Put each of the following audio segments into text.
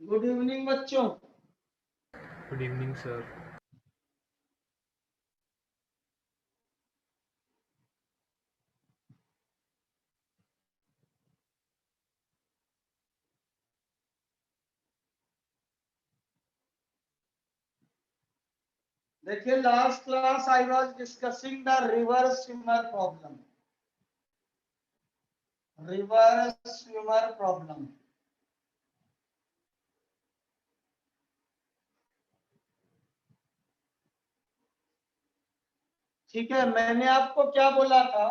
Good evening बच्चों। Good evening sir. देखिए, last class I was discussing the rivers swimmer problem. Rivers swimmer problem. ठीक है, मैंने आपको क्या बोला था?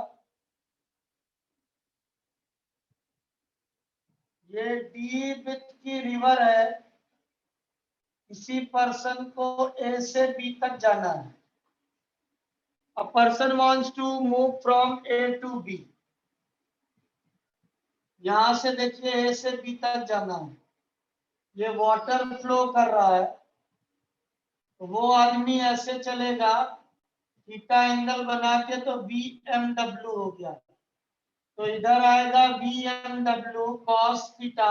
ये डी विथ की रिवर है, किसी पर्सन को ए से बी तक जाना है। A person wants to move from A to B. यहां से देखिए ए से बी तक जाना है, ये वाटर फ्लो कर रहा है, तो वो आदमी ऐसे चलेगा थीटा एंगल बना के, तो बी एम डब्ल्यू हो गया। तो इधर आएगा V M W cos theta,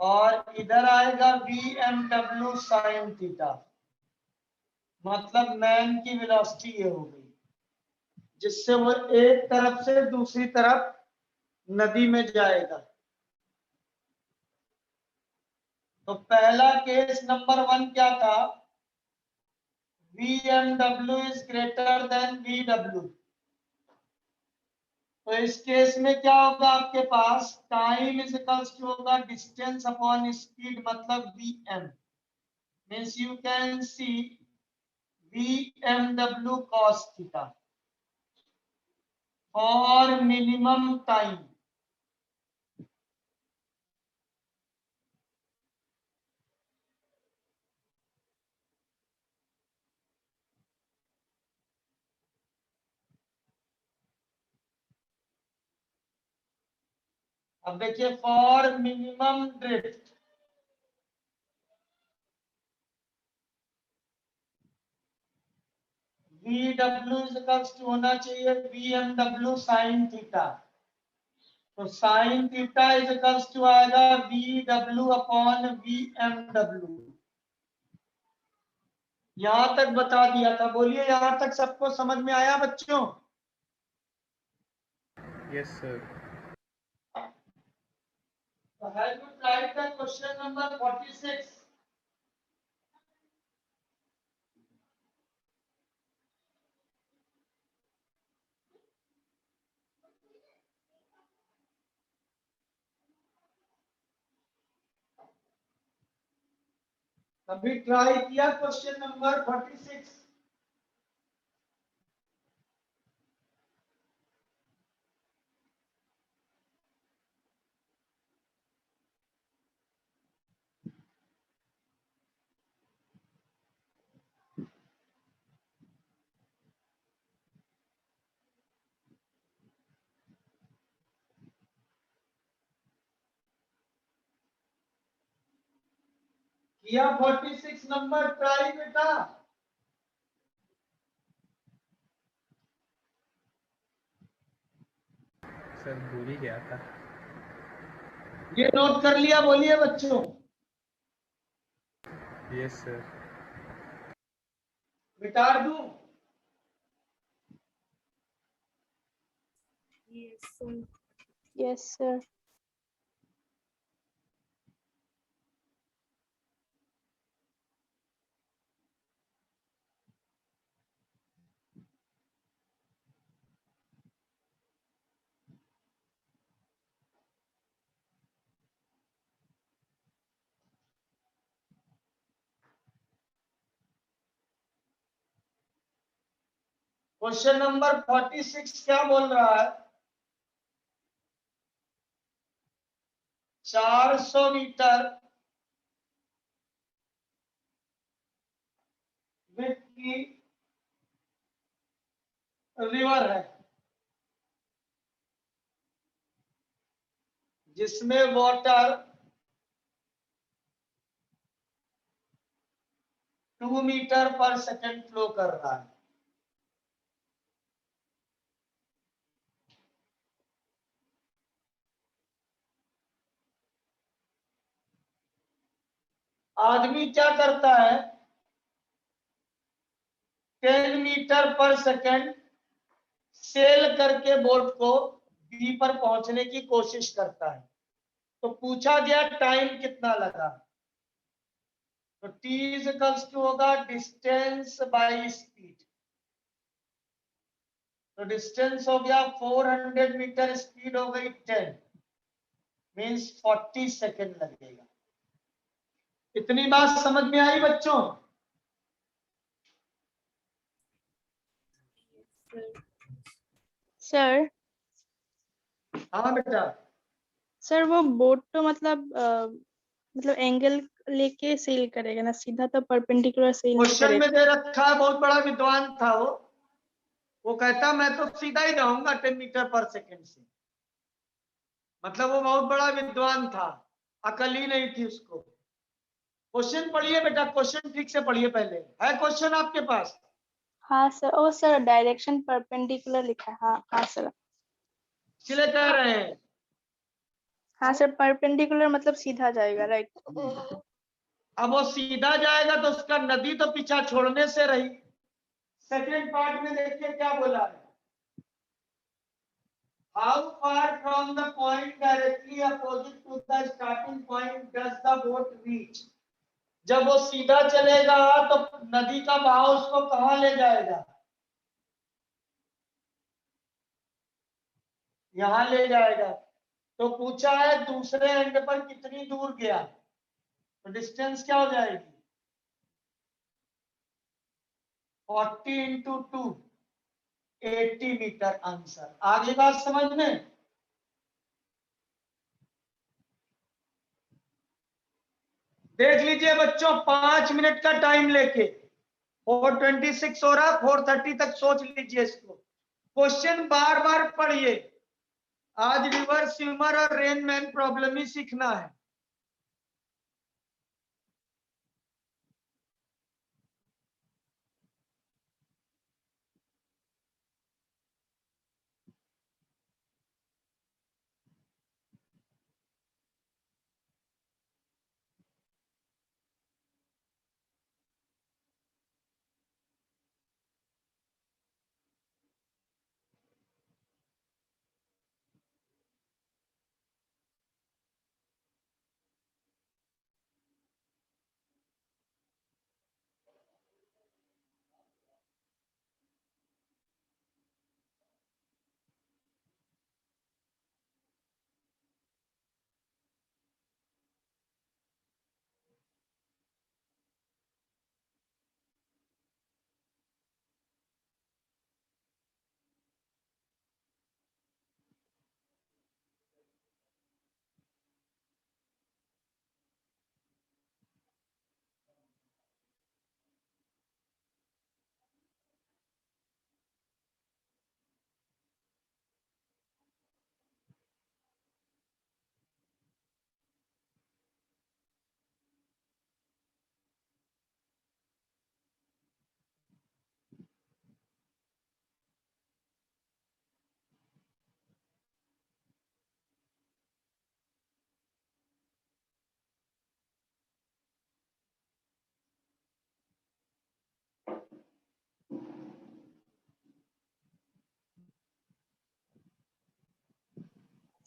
और इधर आएगा V M W sine theta. मतलब मैन की वेलोसिटी ये हो गई, जिससे वो एक तरफ से दूसरी तरफ नदी में जाएगा। तो पहला केस नंबर 1 क्या था? V M W is greater than V W. तो इस केस में क्या होगा? आपके पास टाइम इज इक्वल्स टू होगा डिस्टेंस अपॉन स्पीड, मतलब V M. Means you can see V M W cos theta for minimum time. अब देखिए, for minimum drift V W is equals to होना चाहिए V M W sine theta. तो sine theta is equals to आएगा V W upon V M W. यहां तक बता दिया था, बोलिए यहां तक सबको समझ में आया बच्चों? Yes sir. So have you tried the question number 46? अभी ट्राई किया क्वेश्चन नंबर 46? किया 46 नंबर ट्राई बेटा? सर भूल ही गया था। ये नोट कर लिया? बोलिए बच्चों। Yes sir. मिटार दूं? Yes, sir. Yes, sir. Question number 46 क्या बोल रहा है? 400 मीटर विड्थ की रिवर है, जिसमें वाटर 2 मीटर पर सेकेंड फ्लो कर रहा है। आदमी क्या करता है, 10 मीटर पर सेकंड सेल करके बोट को बी पर पहुंचने की कोशिश करता है। तो पूछा गया टाइम कितना लगा, तो टी इज इक्वल्स टू होगा डिस्टेंस बाय स्पीड। तो डिस्टेंस हो गया 400 मीटर, स्पीड हो गई 10, मीन्स 40 सेकेंड लगेगा। इतनी बात समझ में आई बच्चों? सर हाँ बेटा। सर वो बोट तो मतलब एंगल लेके सेल करेगा ना, सीधा तो परपेंडिकुलर सेल नहीं क्वेश्चन में करेगा। दे रखा है, बहुत बड़ा विद्वान था वो कहता मैं तो सीधा ही जाऊंगा 10 मीटर पर सेकेंड से। मतलब वो बहुत बड़ा विद्वान था, अकल ही नहीं थी उसको। क्वेश्चन पढ़िए बेटा, क्वेश्चन ठीक से पढ़िए, पहले है क्वेश्चन आपके पास? हाँ सर, ओ सर डायरेक्शन परपेंडिकुलर लिखा है। हाँ हाँ सर। इसलिए कह रहे हैं। हाँ सर, परपेंडिकुलर मतलब सीधा जाएगा, राइट। अब वो सीधा जाएगा तो उसका नदी तो पीछा छोड़ने से रही। सेकेंड पार्ट में देखिए क्या बोला है, how far from the point directly opposite to the starting point does the boat reach. जब वो सीधा चलेगा तो नदी का बहाव उसको कहां ले जाएगा, यहां ले जाएगा। तो पूछा है दूसरे एंड पर कितनी दूर गया, तो डिस्टेंस क्या हो जाएगी, 40 इंटू 2, 80 मीटर आंसर। आगे बात समझ में? देख लीजिए बच्चों, 5 मिनट का टाइम लेके 4:26 हो रहा, 4:30 तक सोच लीजिए इसको। क्वेश्चन बार बार पढ़िए, आज रिवर्स ह्यूमर और रेन मैन प्रॉब्लम ही सीखना है।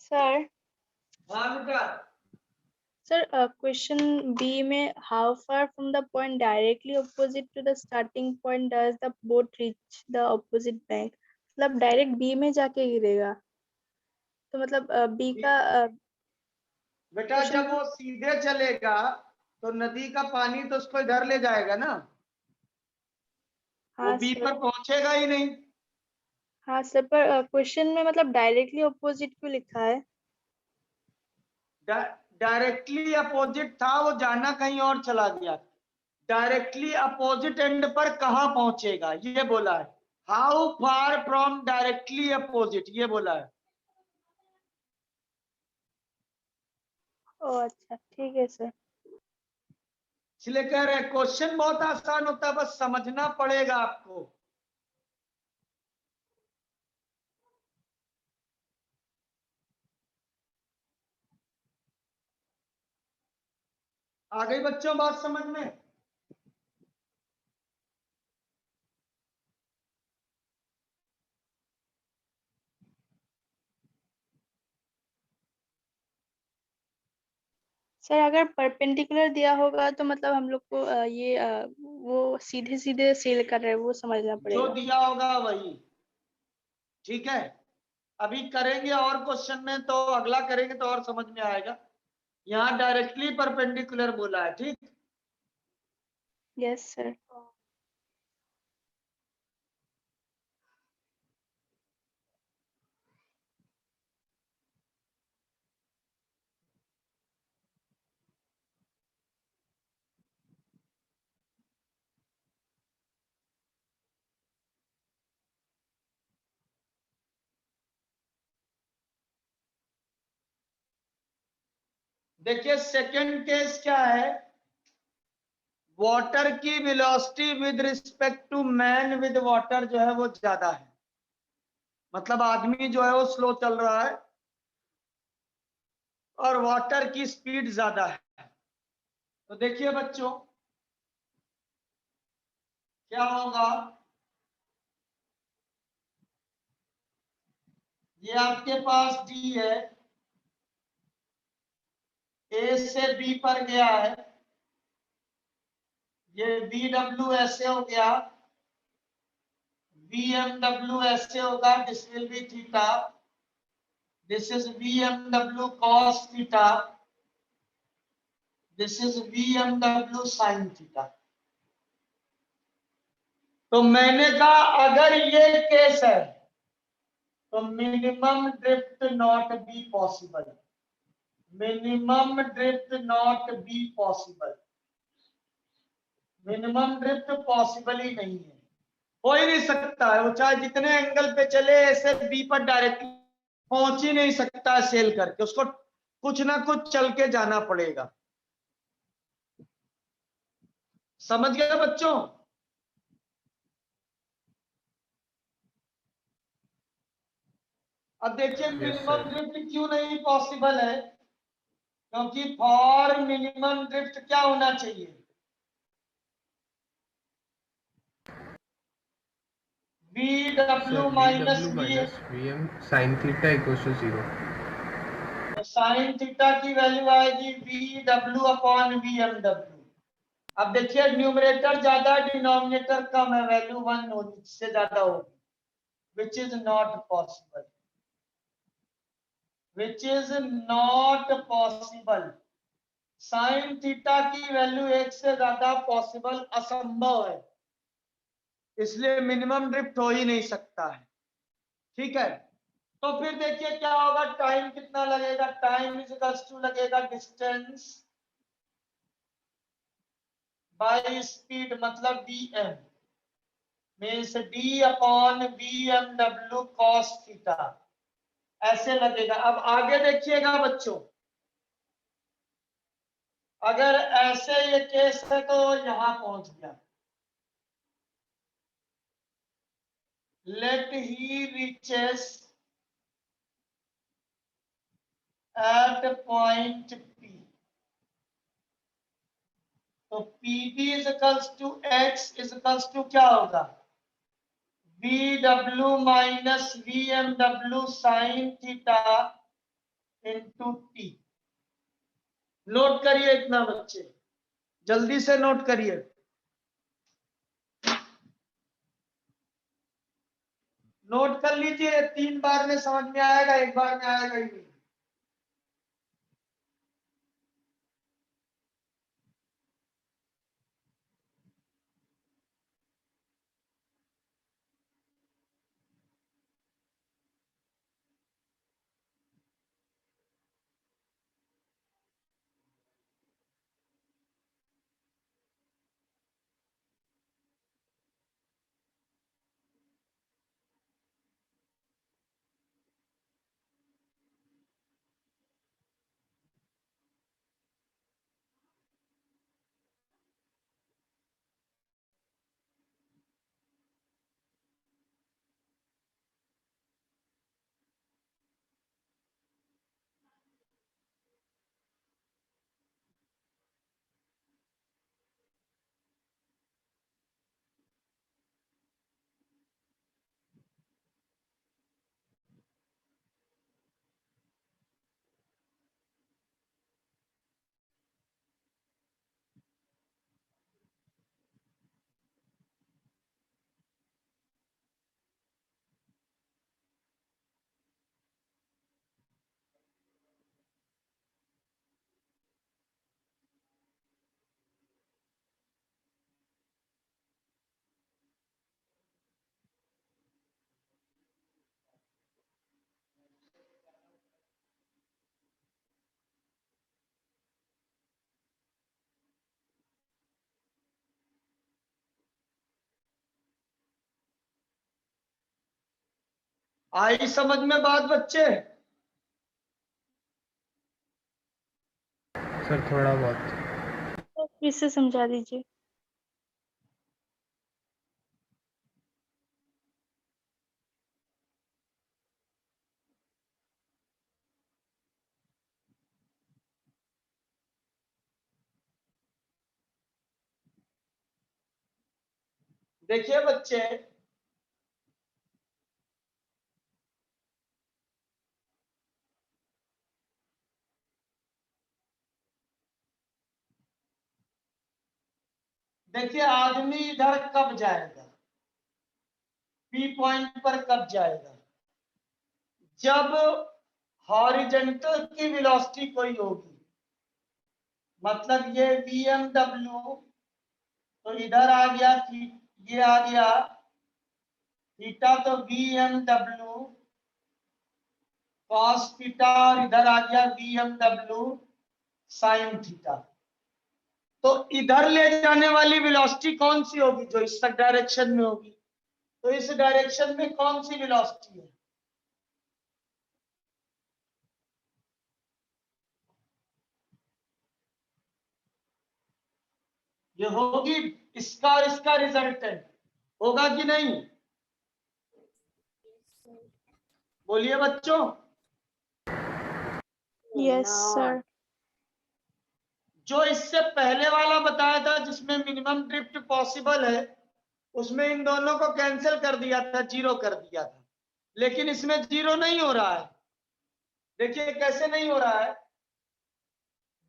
सर हाँ बेटा। सर क्वेश्चन बी में how far from the point directly opposite to the starting point does the boat reach the opposite bank, मतलब डायरेक्ट बी में जाके गिरेगा। तो मतलब बी का बेटा क्वेश्चन। जब वो सीधे चलेगा तो नदी का पानी तो उसको इधर ले जाएगा ना, वो हाँ बी सर। पर पहुंचेगा ही नहीं। हाँ सर, पर क्वेश्चन में मतलब डायरेक्टली अपोजिट क्यों लिखा है? डायरेक्टली अपोजिट था, वो जाना कहीं और चला गया। डायरेक्टली अपोजिट एंड पर कहां पहुंचेगा ये बोला है, how far from directly opposite ये बोला है। ओ अच्छा, ठीक है सर। इसलिए कह रहे हैं क्वेश्चन बहुत आसान होता है, बस समझना पड़ेगा आपको। आ गई बच्चों बात समझ में? सर अगर परपेंडिकुलर दिया होगा तो मतलब हम लोग को वो सीधे सीधे सेल कर रहे हैं वो समझना जो पड़ेगा। दिया होगा वही, ठीक है। अभी करेंगे और क्वेश्चन में, तो अगला करेंगे तो और समझ में आएगा। यहाँ डायरेक्टली परपेंडिकुलर बोला है, ठीक। Yes sir. देखिए सेकंड केस क्या है, वाटर की velocity with respect to man with water जो है वो ज्यादा है, मतलब आदमी जो है वो स्लो चल रहा है और वाटर की स्पीड ज्यादा है। तो देखिए बच्चों क्या होगा, ये आपके पास डी है, ए से बी पर गया है, ये बी डब्ल्यू ऐसे हो गया, बी एम डब्ल्यू ऐसे होगा, this will be theta, this is V M W cos theta, this is V M W sine theta. तो मैंने कहा अगर ये केस है तो minimum drift not be possible, minimum drift not be possible, minimum drift possible ही नहीं है, हो ही नहीं सकता है। वो चाहे जितने एंगल पे चले ऐसे बी पर डायरेक्टली पहुंच ही नहीं सकता है सेल करके, उसको कुछ ना कुछ चल के जाना पड़ेगा। समझ गए बच्चों? अब देखिए यस मिनिमम सर। ड्रिफ्ट क्यों नहीं पॉसिबल है, क्योंकि फॉर मिनिमम ड्रिफ्ट क्या होना चाहिए, V W sir V minus W V, minus V M sine theta equals to 0। तो साइन थीटा की वैल्यू आएगी V W upon V M W. अब देखिए न्यूमरेटर ज्यादा डिनोमिनेटर कम है, वैल्यू 1 होगी, इससे ज्यादा होगी, विच is not possible, which is not possible. Sign theta की वैल्यू 1 से ज्यादा पॉसिबल असंभव है, इसलिए मिनिमम ड्रिफ्ट हो ही नहीं सकता है, ठीक है। तो फिर देखिए क्या होगा, टाइम कितना लगेगा, टाइम इज इक्वल्स टू लगेगा डिस्टेंस बाय स्पीड, मतलब dm means d upon vmw cos theta, ऐसे लगेगा। अब आगे देखिएगा बच्चों, अगर ऐसे ये केस है तो यहां पहुंच गया, let he reaches at point P, तो PB is equals to x is equals to क्या होगा, VW minus VMW sine theta into T। Note करिए इतना बच्चे, जल्दी से नोट करिए। नोट कर लीजिए, 3 बार में समझ में आएगा, 1 बार में आएगा ही नहीं। आई समझ में बात बच्चे? सर थोड़ा बहुत। तो फिर से समझा दीजिए। देखिए बच्चे, देखिए आदमी इधर कब जाएगा, पी पॉइंट पर कब जाएगा? जब हॉरिजॉन्टल की वेलोसिटी कोई होगी, मतलब ये VMW, तो इधर आ गया, ये आ गया थीटा, तो VMW cos थीटा, और इधर आ गया VMW sin थीटा। तो इधर ले जाने वाली वेलोसिटी कौन सी होगी? जो इस डायरेक्शन में होगी। तो इस डायरेक्शन में कौन सी वेलोसिटी है? ये होगी इसका और इसका रिजल्टेंट, होगा कि नहीं? बोलिए बच्चों। Yes sir. जो इससे पहले वाला बताया था जिसमें मिनिमम ड्रिफ्ट पॉसिबल है, उसमें इन दोनों को कैंसिल कर दिया था, जीरो कर दिया था। लेकिन इसमें जीरो नहीं हो रहा है। देखिए कैसे नहीं हो रहा है।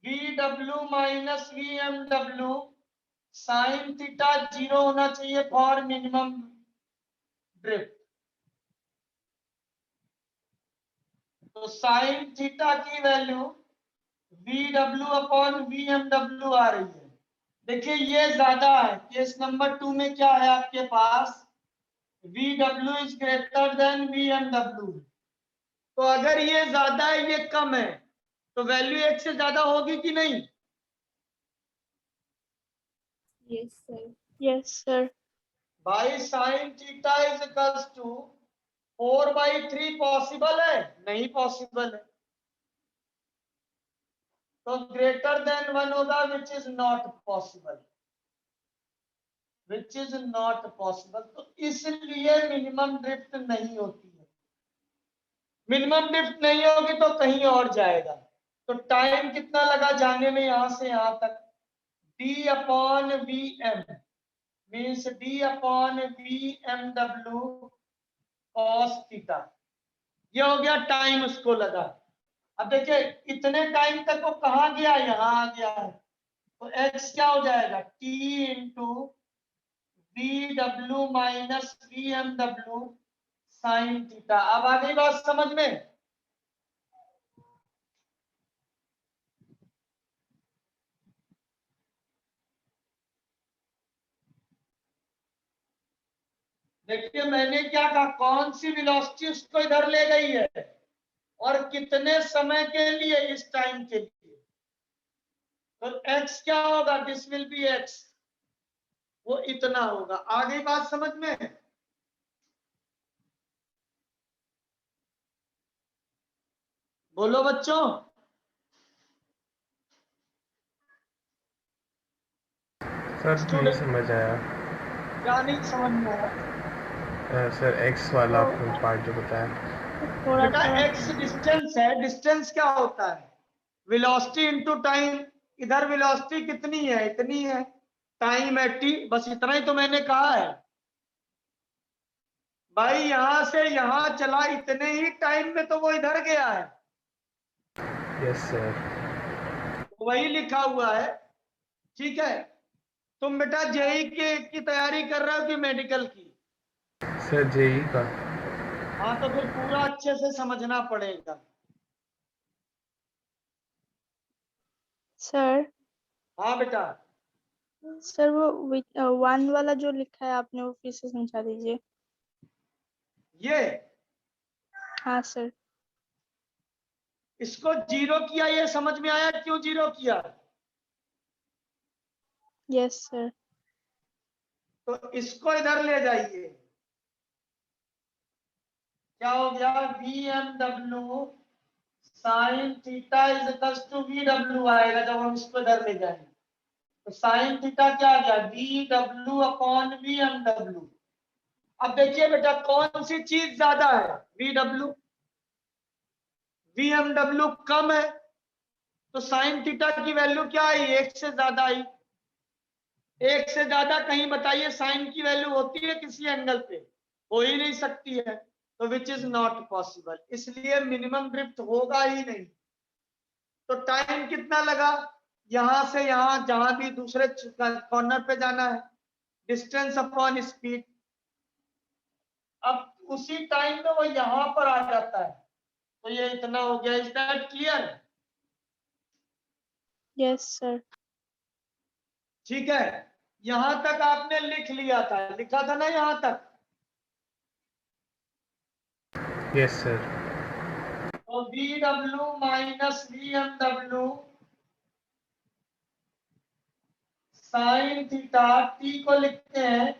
VW minus VMW sine theta zero होना चाहिए फॉर मिनिमम ड्रिफ्ट। तो साइन थीटा की वैल्यू VW अपॉन VMW आ रही है। देखिए ये ज्यादा है। केस नंबर 2 में क्या है आपके पास? VW is greater then VMW। तो अगर ये ज्यादा है, ये कम है, तो वैल्यू एक से ज्यादा होगी कि नहीं? Yes sir. Yes sir. भाई sine theta is equals to 4/3 possible है? नहीं पॉसिबल है। तो ग्रेटर देन 1 होगा, which is not possible, which is not possible. तो इसलिए मिनिमम ड्रिफ्ट नहीं होती है। मिनिमम ड्रिफ्ट नहीं होगी तो कहीं और जाएगा। तो टाइम कितना लगा जाने में यहां से यहां तक? D upon VM means D upon VMW cos theta. ये हो गया टाइम उसको लगा। अब देखिए इतने टाइम तक वो कहाँ गया? यहाँ आ गया है। तो x क्या हो जाएगा? T into VW minus VMW sine theta. अब आ गई बात समझ में? देखिए मैंने क्या कहा, कौन सी वेलोसिटी उसको इधर ले गई है और कितने समय के लिए, इस टाइम के लिए। तो x क्या होगा? दिस विल बी x, वो इतना होगा। आ गई बात समझ में? बोलो बच्चों। सर नहीं स्टूडेंट समझ आया। क्या नहीं समझ में आया? सर एक्स वाला तो आपने पार्ट जो बताया। थोड़ा बेटा थोड़ा x डिस्टेंस है। डिस्टेंस क्या होता है? Velocity into time. इधर वेलोसिटी कितनी है? इतनी है। टाइम है t, बस इतना ही तो मैंने कहा है। भाई यहां से यहां चला, इतने ही टाइम में तो वो इधर गया है। Yes sir. वही लिखा हुआ है। ठीक है। तुम बेटा जेई की तैयारी कर रहे हो कि मेडिकल की? सर जेई का। हाँ तो फिर पूरा अच्छे से समझना पड़ेगा। सर। हाँ बेटा। सर वो वन वाला जो लिखा है आपने वो फिर से समझा दीजिए। ये हाँ सर। इसको जीरो किया, ये समझ में आया क्यों जीरो किया? Yes sir. तो इसको इधर ले जाइए। क्या हो गया, V M W sine theta is equals to V W आएगा जब हम इसको इधर ले जाएंगे। तो साइन थीटा क्या आ गया, V W upon V M W. अब देखिए बेटा कौन सी चीज ज्यादा है, V W, V M W कम है, तो साइन थीटा की वैल्यू क्या आई, 1 से ज्यादा आई। 1 से ज्यादा कहीं बताइए साइन की वैल्यू होती है किसी एंगल पे, हो ही नहीं सकती है, तो विच इज नॉट पॉसिबल, इसलिए मिनिमम ड्रिफ्ट होगा ही नहीं। तो टाइम कितना लगा, यहां से यहां जहां भी दूसरे कॉर्नर पे जाना है, डिस्टेंस अपॉन स्पीड। अब उसी टाइम में वो यहां पर आ जाता है, तो ये इतना हो गया। Is that clear? Yes, sir. ठीक है, यहां तक आपने लिख लिया था, लिखा था ना यहां तक? Yes, sir. तो V W minus V M W sine theta, T को लिखते हैं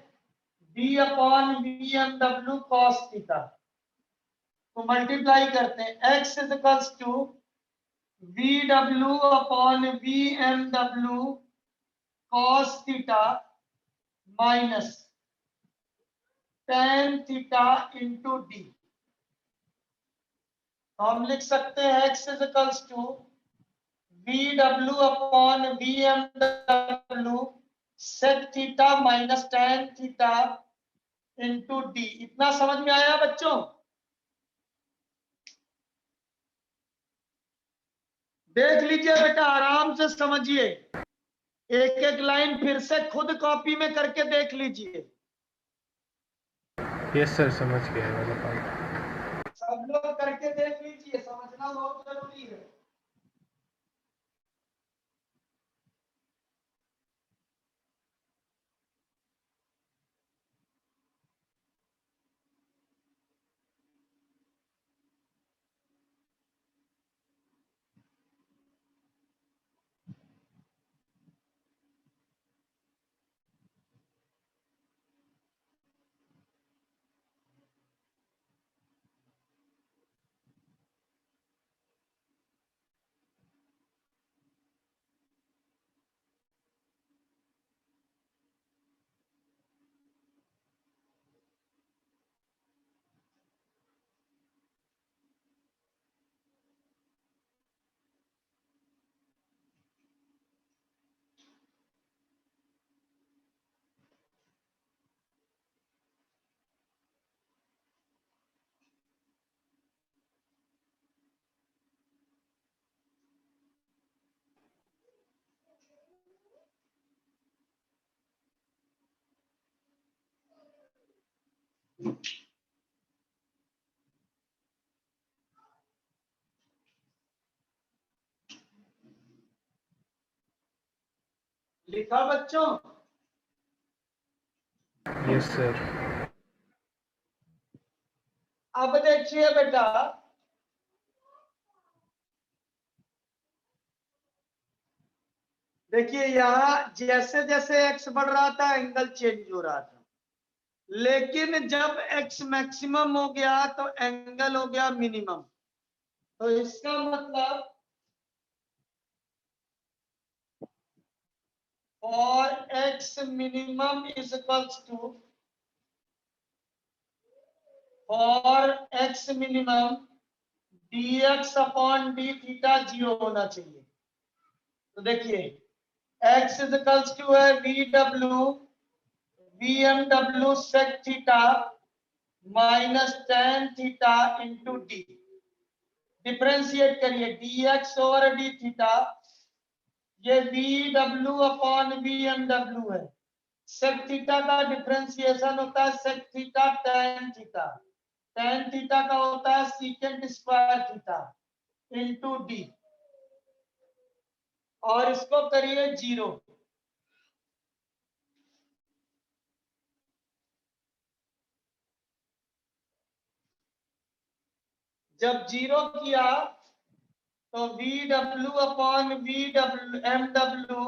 V upon V M W cos theta, तो मल्टीप्लाई करते हैं, x is equals to V W upon V M W cos theta minus tan theta into D. तो हम लिख सकते हैं x is equals to V W upon V M W sec theta minus tan theta into D. इतना समझ में आया बच्चों? देख लीजिए बेटा, आराम से समझिए, एक एक लाइन फिर से खुद कॉपी में करके देख लीजिए। Yes, sir. समझ गया ये वाला part. सब लोग करके देख लीजिए, समझना बहुत जरूरी है। लिखा बच्चों? Yes, sir. अब देखिए बेटा, देखिए यहाँ जैसे जैसे x बढ़ रहा था एंगल चेंज हो रहा था, लेकिन जब x मैक्सिमम हो गया तो एंगल हो गया मिनिमम। तो इसका मतलब for x minimum is equals to, for x minimum dx upon D theta 0 होना चाहिए। तो देखिए x इज इक्वल्स टू है V W V M W sec theta minus tan theta into D. Differentiate करिए, dx over D theta, ये V W upon V M W है। Sec theta का differentiation होता है sec theta tan theta, tan theta का होता है secant square theta into D, और इसको करिए 0। जब 0 किया तो V W upon V W M W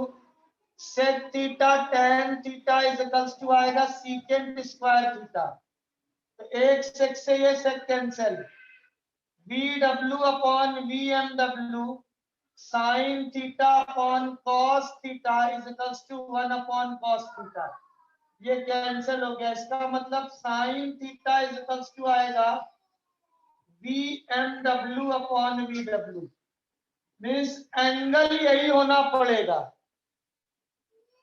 sec theta tan theta is equals to आएगा सीकेंट स्क्वायर थीटा। तो एक से ये sec cancel, V W upon V M W sine theta upon cos theta is equals to 1 upon cos theta. ये cancel हो गया, इसका मतलब sine theta is equals to आएगा V M W upon V W. Means angle यही होना पड़ेगा,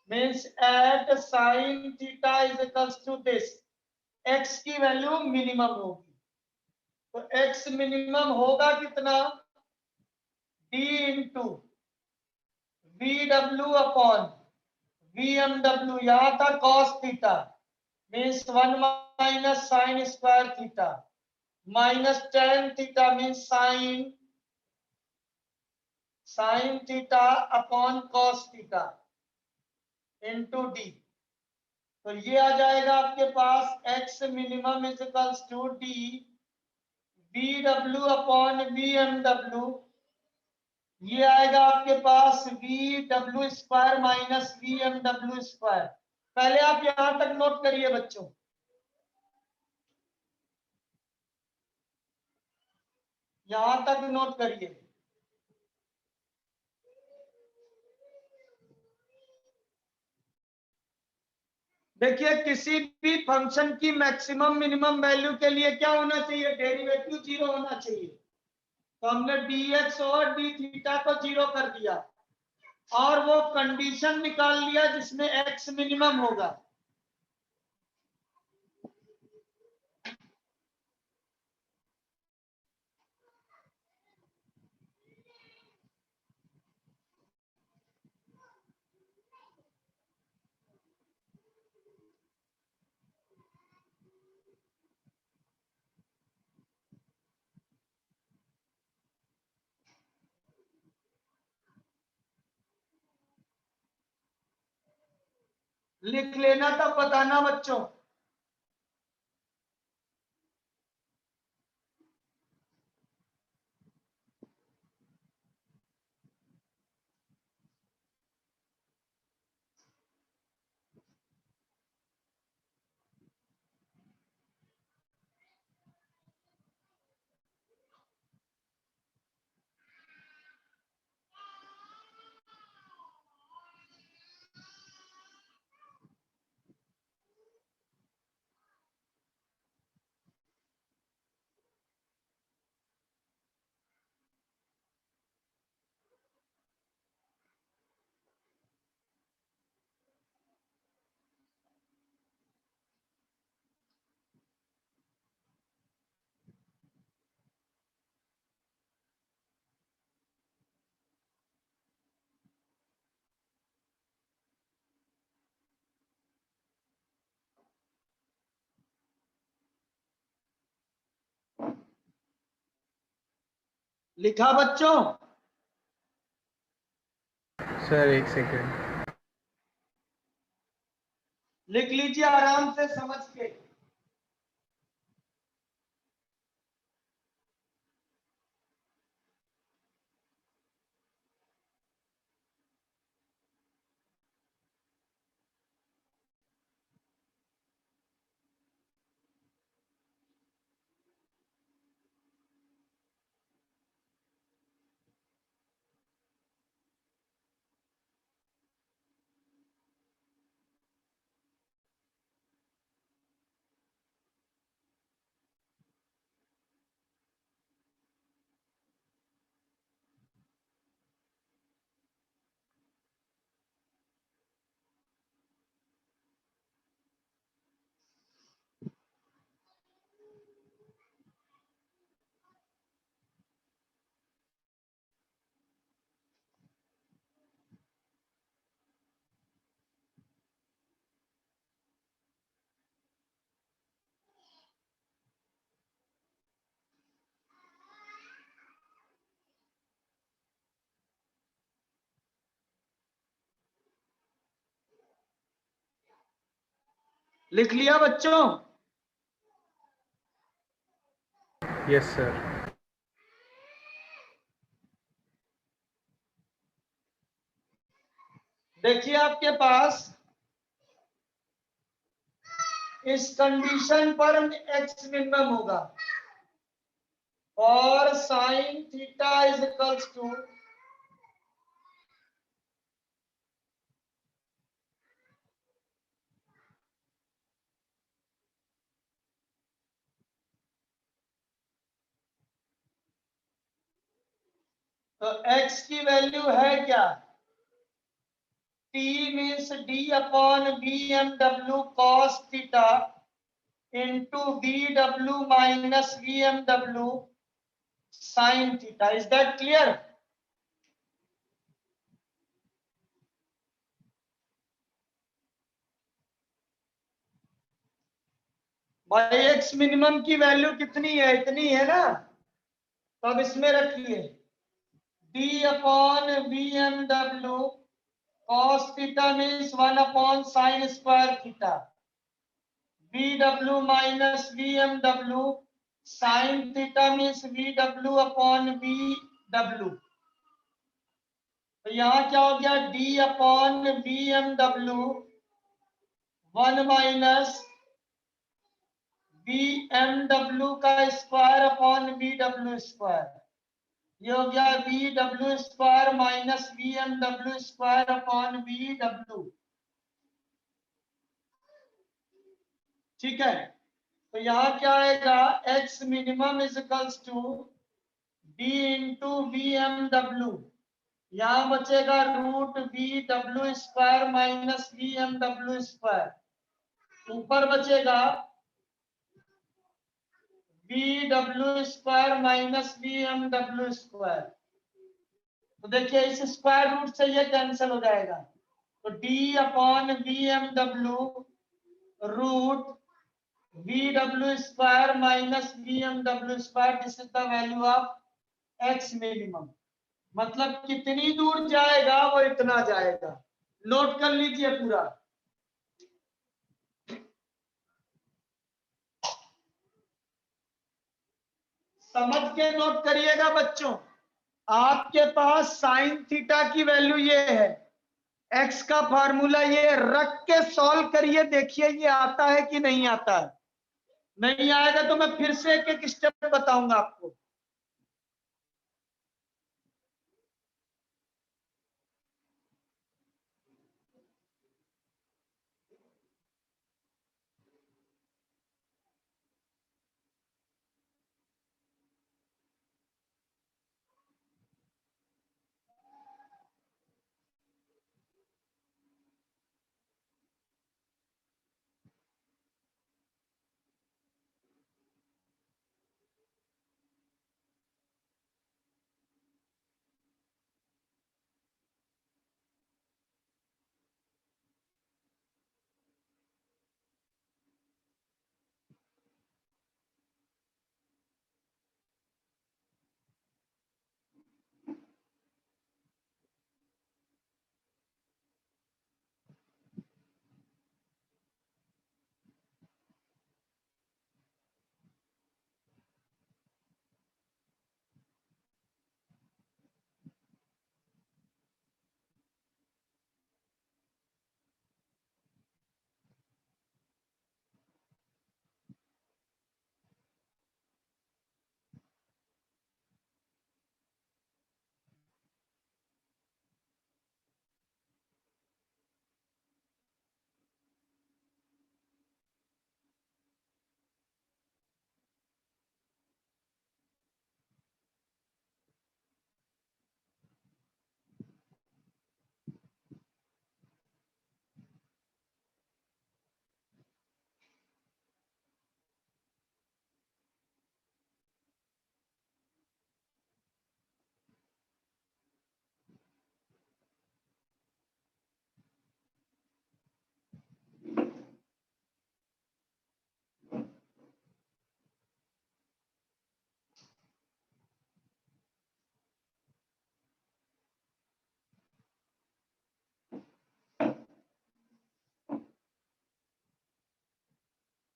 means at sine theta is equals to this, X की वैल्यू मिनिमम होगी। तो एक्स मिनिमम होगा कितना, D into V W upon V M W, यहां था cos theta means 1 minus sine square theta minus tan theta means sine theta upon cos theta into D. तो ये आ जाएगा आपके पास X minimum is equals to D V W upon V M W. ये आएगा आपके पास V W square minus V M W square. पहले आप यहां तक नोट करिए बच्चों, यहां तक नोट करिए। देखिए किसी भी फंक्शन की मैक्सिमम मिनिमम वैल्यू के लिए क्या होना चाहिए, डेरिवेटिव 0 होना चाहिए। तो हमने dx और d थीटा को 0 कर दिया और वो कंडीशन निकाल लिया जिसमें x मिनिमम होगा। लिख लेना तब बताना बच्चों। लिखा बच्चों? सर एक सेकेंड। लिख लीजिए आराम से समझ के। लिख लिया बच्चों? Yes sir. देखिए आपके पास इस कंडीशन पर x मिनिमम होगा और sine theta is equals to तो x की वैल्यू है क्या t means d upon VMW cos theta into VW minus VMW sin theta. Is that clear? भाई x मिनिमम की वैल्यू कितनी है इतनी है ना तो अब इसमें रखिए d upon VMW cos theta means 1 upon sin square theta. VW minus VMW sin theta means VW upon VW. तो यहां क्या हो गया d अपॉन VMW 1 माइनस VMW का स्क्वायर अपॉन VW स्क्वायर ये हो गया VW square minus VMW square upon VW ठीक है तो यहाँ क्या आएगा x minimum is equals to d into VMW यहाँ बचेगा root VW square minus VMW square ऊपर बचेगा VW square minus VMW square तो देखिए इस स्क्वायर रूट से ये कैंसिल हो जाएगा तो d upon VMW root VW square minus VMW square this is the value of x minimum मतलब कितनी दूर जाएगा वो इतना जाएगा नोट कर लीजिए पूरा समझ के नोट करिएगा बच्चों आपके पास साइन थीटा की वैल्यू ये है x का फार्मूला ये रख के सॉल्व करिए देखिए ये आता है कि नहीं आता है नहीं आएगा तो मैं फिर से एक एक स्टेप बताऊंगा आपको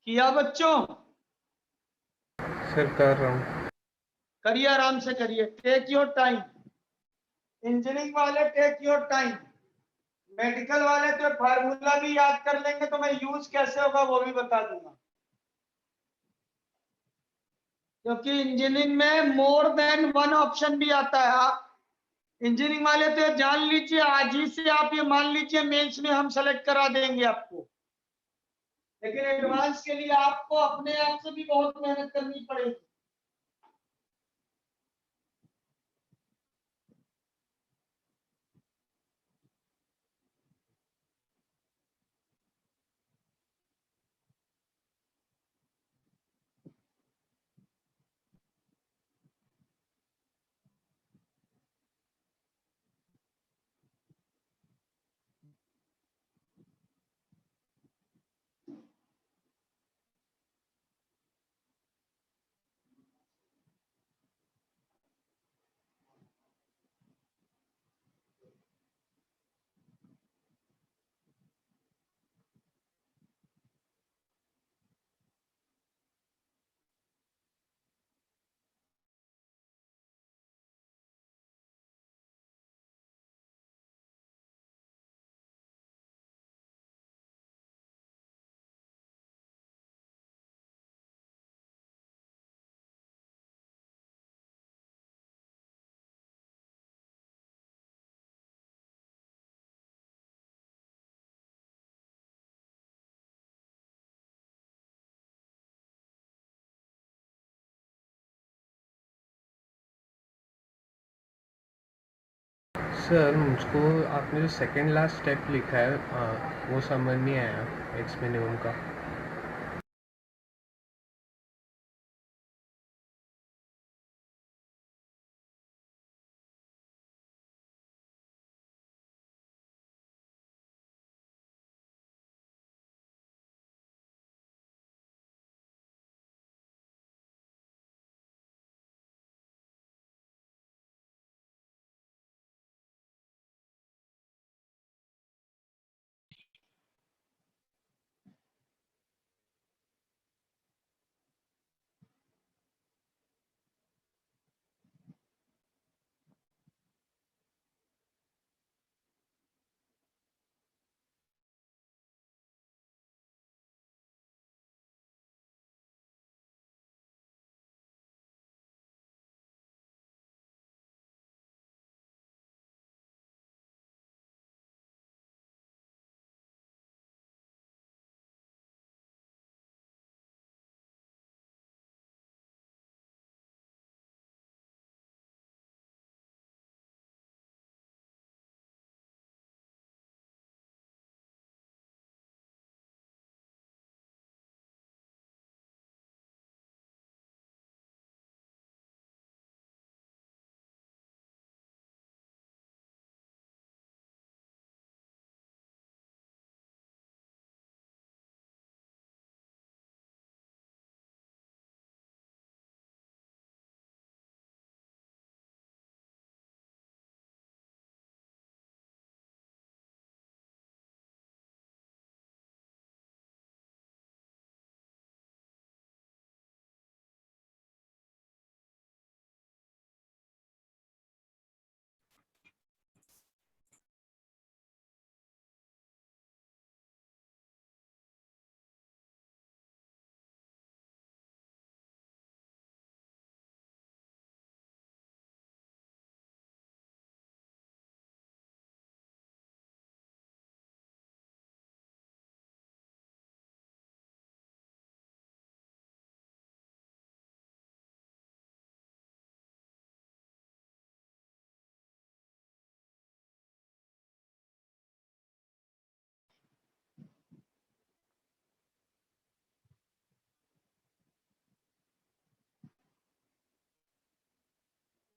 किया बच्चों सर कर रहा हूँ करिए आराम से करिए टेक योर टाइम इंजीनियरिंग वाले टेक योर टाइम मेडिकल वाले तो फार्मूला भी याद कर लेंगे, तो मैं यूज कैसे होगा वो भी बता दूंगा, क्योंकि इंजीनियरिंग में मोर देन वन ऑप्शन भी आता है। आप इंजीनियरिंग वाले तो ये जान लीजिए, आज ही से आप ये मान लीजिए मेंस में हम सेलेक्ट करा देंगे आपको, लेकिन एडवांस के लिए आपको अपने आप से भी बहुत मेहनत करनी पड़ेगी। सर मुझको आपने जो सेकंड लास्ट स्टेप लिखा है वो समझ नहीं आया एक्स मिनिमम का।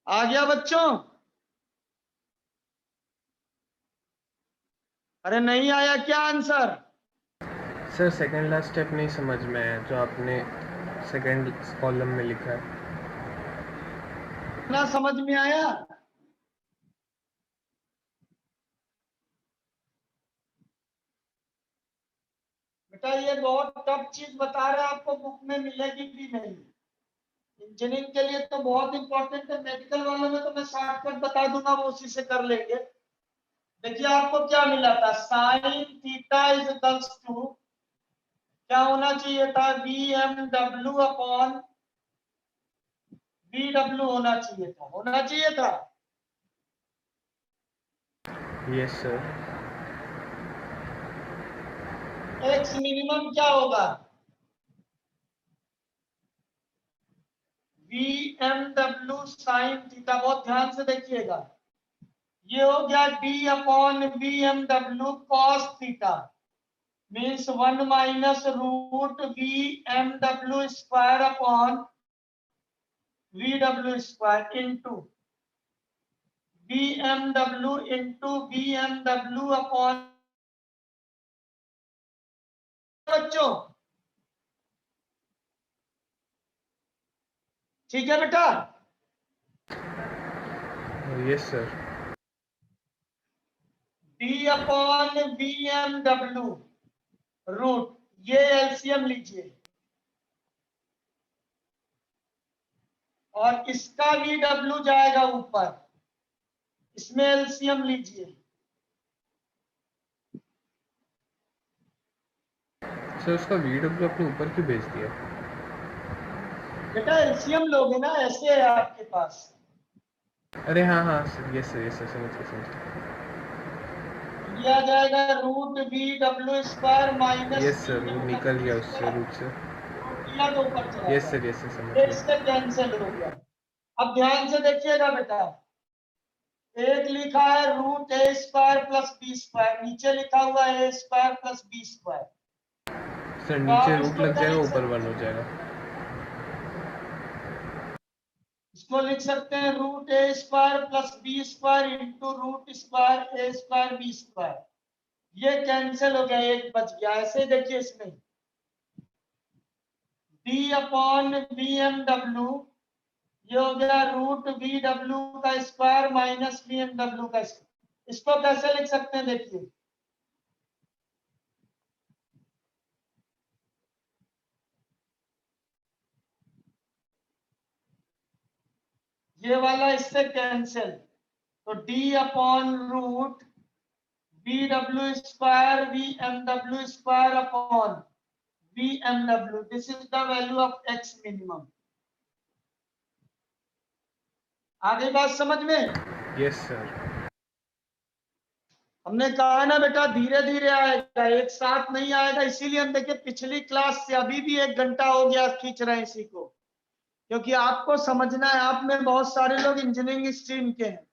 आ गया बच्चों? अरे नहीं आया क्या answer? Sir second last step नहीं समझ में आया जो आपने सेकंड कॉलम में लिखा है। ना समझ में आया? बेटा ये बहुत टफ चीज बता रहे हैं आपको, बुक में मिलेगी भी नहीं। इंजीनियरिंग के लिए तो बहुत इंपॉर्टेंट है, मेडिकल वालों में तो मैं शॉर्टकट बता दूंगा, वो उसी से कर लेंगे। देखिए आपको क्या मिला था, sine theta is equals to क्या होना चाहिए था, V M W upon V W होना चाहिए था। Yes sir. एक्स मिनिमम क्या होगा, V M W sine theta, बहुत ध्यान से देखिएगा, ये हो गया D upon V M W cos theta means 1 minus root V M W square upon V W square into V M W into V M W upon, बच्चों ठीक है बेटा, yes sir. D upon V M W root, ये LCM लीजिए और इसका V W जाएगा ऊपर, इसमें एलसीएम लीजिए। सर उसका वीडब्ल्यू अपने ऊपर क्यों भेज दिया? बेटा एलसीएम लोगे ना, ऐसे है आपके पास, अरे हाँ हाँ sir, yes sir, yes sir, समझ गया समझ गया। ये आ जाएगा root V W square minus yes sir, वो निकल गया उससे रूट से। किया तो ऊपर चला यस गया, सर, यस सर, समझ ये गया। इससे कैंसिल हो गया। अब ध्यान से देखिएगा बेटा, एक लिखा है root A square plus B square, नीचे लिखा हुआ है A square plus B square, sir तो नीचे आप रूट इसको लग क्या जाएगा, लिख ऊपर सकते 1 हो हैं, जाएगा। इसको लिख सकते हैं root A square plus B square into root square A square B square, ये कैंसिल हो गया, एक बच गया। ऐसे देखिए इसमें D upon V M W, ये हो गया रूट वी डब्ल्यू का square minus V M W का स्क्वायर, इसको कैसे लिख सकते हैं देखिए, ये वाला इससे कैंसिल, तो D upon root V W square V M W square upon V M W, this is the value of x minimum. आगे बात समझ में, यस सर। हमने कहा ना बेटा धीरे धीरे आएगा, एक साथ नहीं आएगा, इसीलिए हम देखिए पिछली क्लास से अभी भी 1 घंटा हो गया खींच रहे हैं इसी को, क्योंकि आपको समझना है, आप में बहुत सारे लोग इंजीनियरिंग स्ट्रीम के हैं।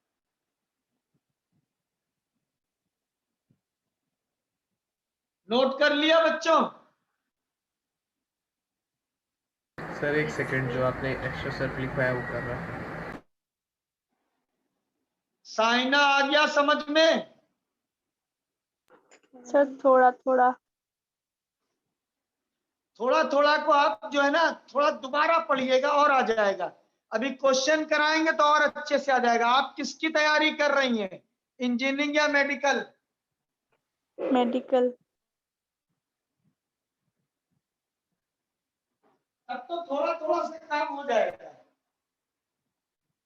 नोट कर लिया बच्चों, सर एक सेकंड, जो आपने एक्स्ट्रा सर्फ लिखवाया वो कर रहा है। साइना आ गया समझ में, सर थोड़ा थोड़ा। थोड़ा थोड़ा को आप जो है ना थोड़ा दोबारा पढ़िएगा और आ जाएगा, अभी क्वेश्चन कराएंगे तो और अच्छे से आ जाएगा। आप किसकी तैयारी कर रही हैं, इंजीनियरिंग या मेडिकल? मेडिकल। अब तो थोड़ा थोड़ा से काम हो जाएगा,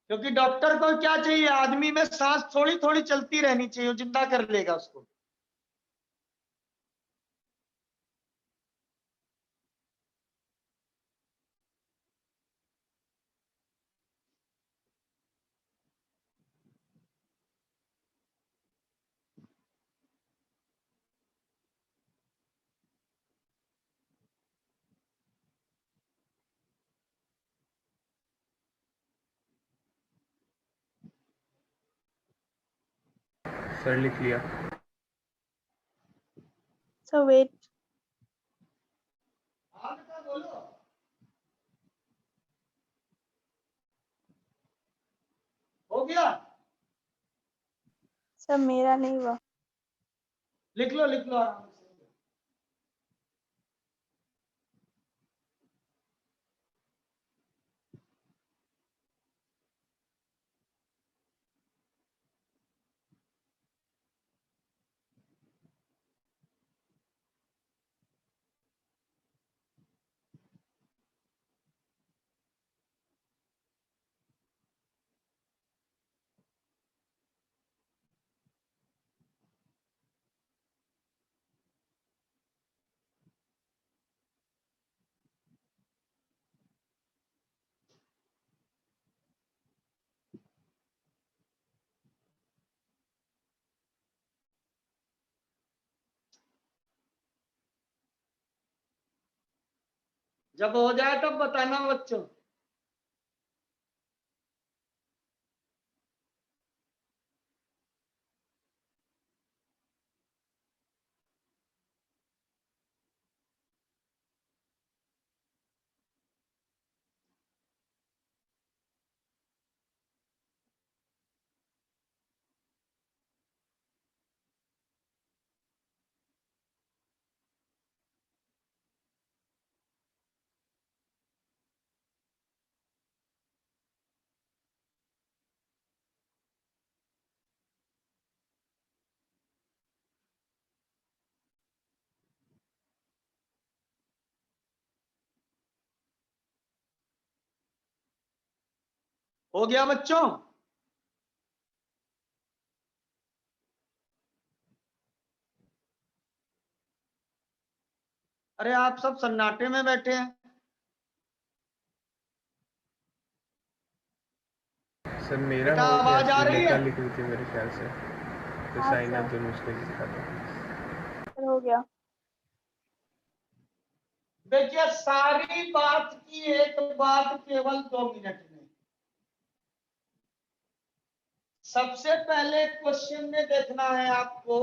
क्योंकि डॉक्टर को क्या चाहिए, आदमी में सांस थोड़ी थोड़ी चलती रहनी चाहिए, वो जिंदा कर लेगा उसको। सर लिख लिया। Sir wait. हाँ बेटा बोलो, हो गया, सर मेरा नहीं हुआ। लिख लो आराम से। जब हो जाए तब बताना बच्चों। हो गया बच्चों? अरे आप सब सन्नाटे में बैठे हैं। सर मेरा बेटा हो गया, आवाज आ रही श्रीलेखा है? लिख रही थी मेरे ख्याल से, तो हाँ साइन अप सर, दोनों उसने लिखा था। सर हो गया। देखिए सारी बात की एक बात केवल 2 मिनट में। सबसे पहले क्वेश्चन में देखना है आपको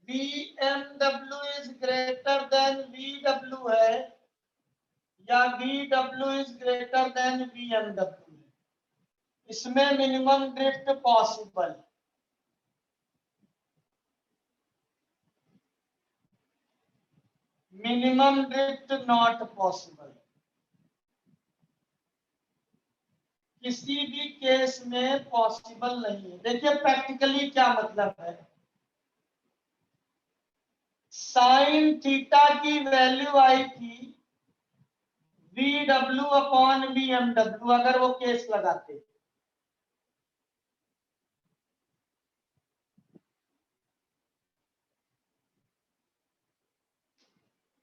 BMW is greater then VW है या VW is greater then BMW है। इसमें minimum drift possible, minimum drift not possible. किसी भी केस में पॉसिबल नहीं है। देखिए प्रैक्टिकली क्या मतलब है। साइन थीटा की वैल्यू आई थी VW अपॉन BMW, अगर वो केस लगाते।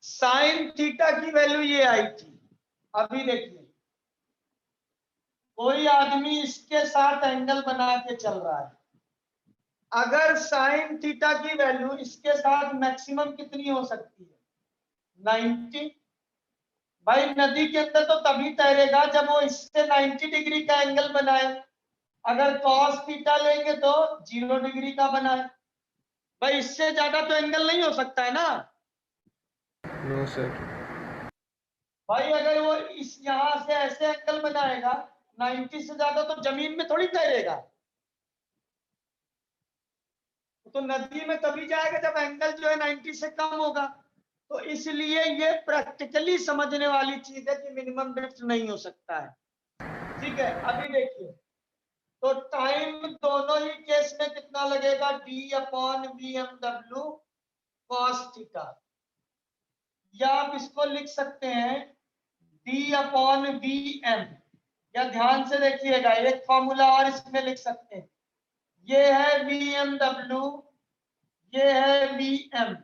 साइन थीटा की वैल्यू ये आई थी। अभी देखिए कोई आदमी इसके साथ एंगल बना के चल रहा है, अगर साइन थीटा की वैल्यू इसके साथ मैक्सिमम कितनी हो सकती है? 90। भाई नदी के अंदर तो तभी तैरेगा जब वो इससे 90 डिग्री का एंगल बनाए। अगर cos थीटा लेंगे तो 0 डिग्री का बनाए। भाई इससे ज्यादा तो एंगल नहीं हो सकता है ना। No sir. भाई अगर वो इस यहां से ऐसे एंगल बनाएगा 90 से ज्यादा, तो जमीन में थोड़ी तैरेगा। तो नदी में तभी जाएगा जब एंगल जो है 90 से कम होगा। तो इसलिए ये प्रैक्टिकली समझने वाली चीज है कि मिनिमम ड्रिफ्ट नहीं हो सकता है। ठीक है, अभी देखिए तो टाइम दोनों ही केस में कितना लगेगा? D upon BMW cos theta, या आप इसको लिख सकते हैं D अपॉन VM। या ध्यान से देखिएगा, एक फॉर्मूला और इसमें लिख सकते हैं। ये है BMW, ये है VM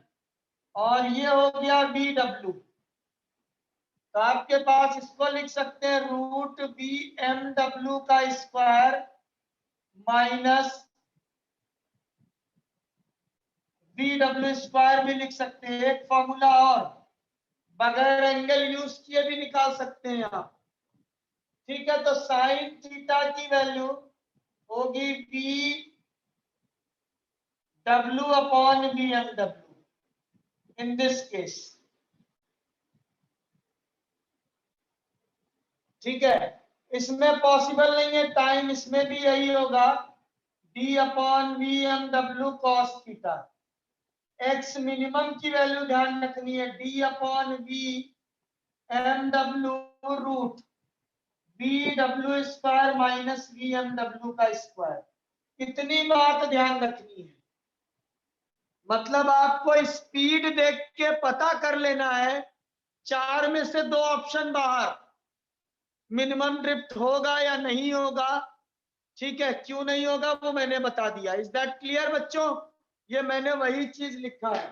और ये हो गया VW। तो आपके पास इसको लिख सकते हैं रूट BMW का स्क्वायर माइनस VW स्क्वायर भी लिख सकते हैं। एक फॉर्मूला और बगैर एंगल यूज किए भी निकाल सकते हैं आप। ठीक है, तो साइन थीटा की वैल्यू होगी VW upon BMW in this case. ठीक है, इसमें पॉसिबल नहीं है टाइम, इसमें भी यही होगा D upon VMW cos theta. X minimum की वैल्यू ध्यान रखनी है D upon VMW root VW square minus VMW का स्क्वायर। इतनी बात ध्यान रखनी है। मतलब आपको स्पीड देख के पता कर लेना है 4 में से 2 ऑप्शन बाहर, मिनिमम ड्रिफ्ट होगा या नहीं होगा। ठीक है, क्यों नहीं होगा वो मैंने बता दिया। इज दैट क्लियर बच्चों? ये मैंने वही चीज लिखा है।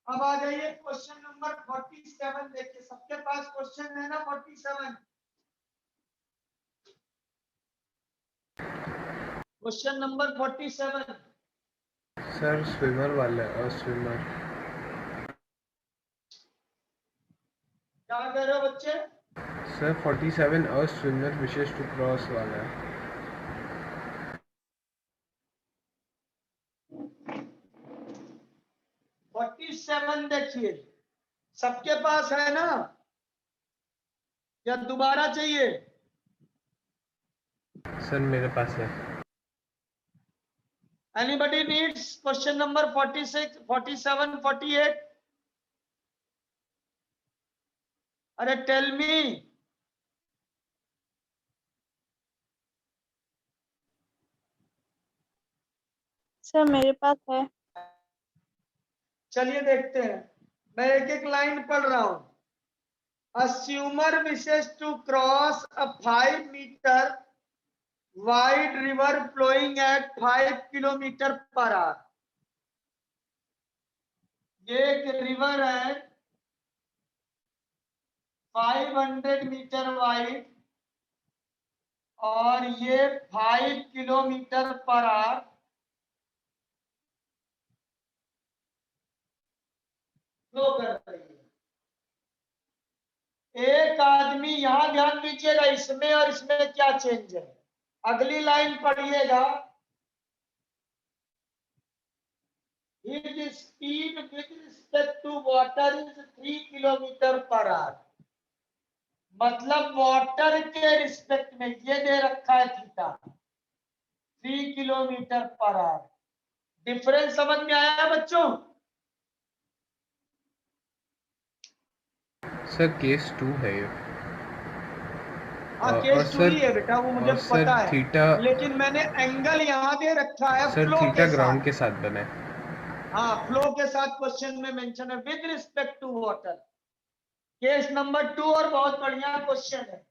अब आ जाइए क्वेश्चन नंबर 47 देखिए, सबके पास क्वेश्चन है ना 47? क्वेश्चन नंबर 47 सर स्विमर वाला, स्विमर। कह रहे हो बच्चे? Sir 47 a swimmer wishes to cross वाला है। 47 देखिए, सबके पास है ना, या दोबारा चाहिए? सर मेरे पास है। Anybody needs question number 46, 47, 48? अरे टेल मी। सर मेरे पास है। चलिए देखते हैं, मैं एक एक लाइन पढ़ रहा हूं। Assumer wishes to cross a 5 meter wide river flowing at 5 kilometre per hour. ये एक रिवर है 500 मीटर वाइड और ये 5 किलोमीटर पर आवर फ्लो कर रही है। एक आदमी, यहां ध्यान दीजिएगा, इसमें और इसमें क्या चेंज है। अगली लाइन पढ़िएगा, His speed with respect to water is 3 kilometre per hour. मतलब वाटर के रिस्पेक्ट में ये दे रखा है theta 3 kilometre per hour. Difference समझ में आया बच्चों? सर केस 2 है ये। हाँ और केस टू सर ही है बेटा, वो मुझे और सर पता है, थीटा, लेकिन मैंने एंगल यहाँ दे रखा है सर फ्लो थीटा के ग्राउंड साथ। के साथ बना है। हाँ फ्लो के साथ क्वेश्चन में मेंशन है with respect to water. Case number 2 और बहुत बढ़िया क्वेश्चन है।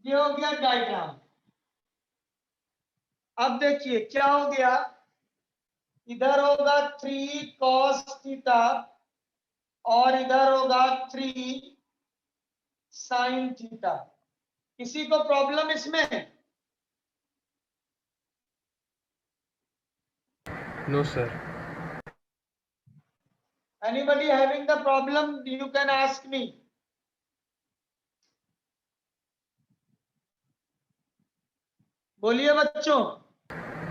ये हो गया डायग्राम। अब देखिए क्या हो गया, इधर होगा 3 cos थीटा और इधर होगा 3 sin थीटा। किसी को प्रॉब्लम इसमें? No sir. Anybody having the problem, you can ask me. बोलिए बच्चों।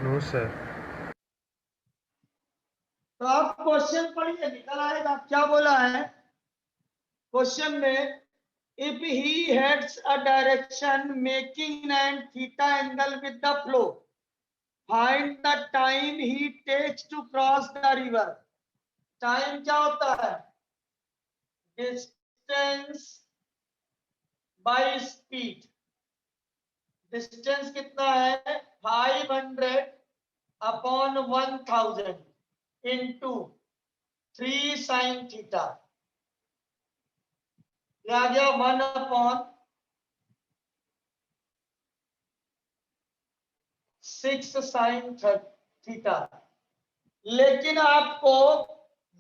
No sir. तो आप क्वेश्चन पढ़िए, निकल आएगा। क्या बोला है क्वेश्चन में? If he heads a direction making an theta angle with the flow, find the time he takes to cross the river. Time क्या होता है? Distance by speed. डिस्टेंस कितना है? 500 अपॉन 1000 इंटू 3 साइन थीटा। आ गया 1 upon 6 sine theta. लेकिन आपको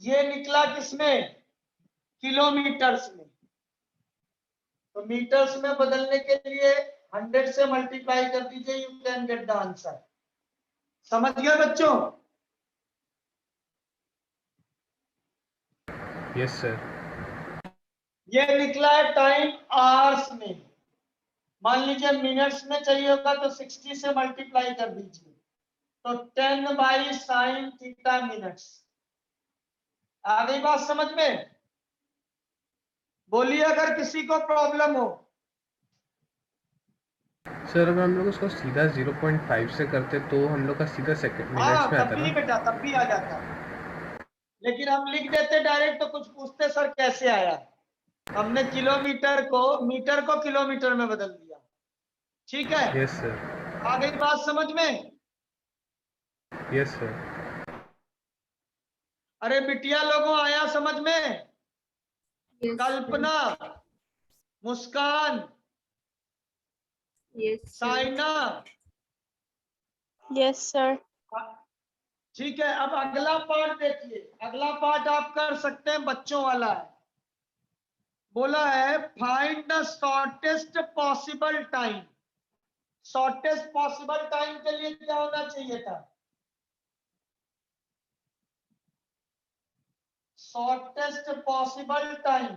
ये निकला किसमें? किलोमीटर्स में। तो मीटर्स में बदलने के लिए 100 से मल्टीप्लाई कर दीजिए, you can get the answer. समझ गए बच्चों? Yes sir. ये निकला है टाइम आवर्स में। मान लीजिए मिनट्स में चाहिए होगा तो 60 से मल्टीप्लाई कर दीजिए, तो 10 बाई साइन थीटा मिनट्स। आ गई बात समझ में? बोलिए अगर किसी को प्रॉब्लम हो। सर अगर हम लोग उसको सीधा 0.5 से करते तो हम लोग का सीधा सेकंड हाँ मिनट्स में तब आता भी ना। बेटा, तब भी आ जाता, लेकिन हम लिख देते डायरेक्ट तो कुछ पूछते सर कैसे आया। हमने किलोमीटर को मीटर को किलोमीटर में बदल दिया। ठीक है, यस सर। आ गई बात समझ में? Yes sir. अरे बिटिया लोगों आया समझ में? Yes, कल्पना, मुस्कान, yes, sir. Saina. Yes sir. ठीक है, अब अगला पार्ट देखिए। अगला पार्ट आप कर सकते हैं, बच्चों वाला है। बोला है find the shortest possible time. Shortest possible time के लिए क्या होना चाहिए था? शॉर्टेस्ट पॉसिबल टाइम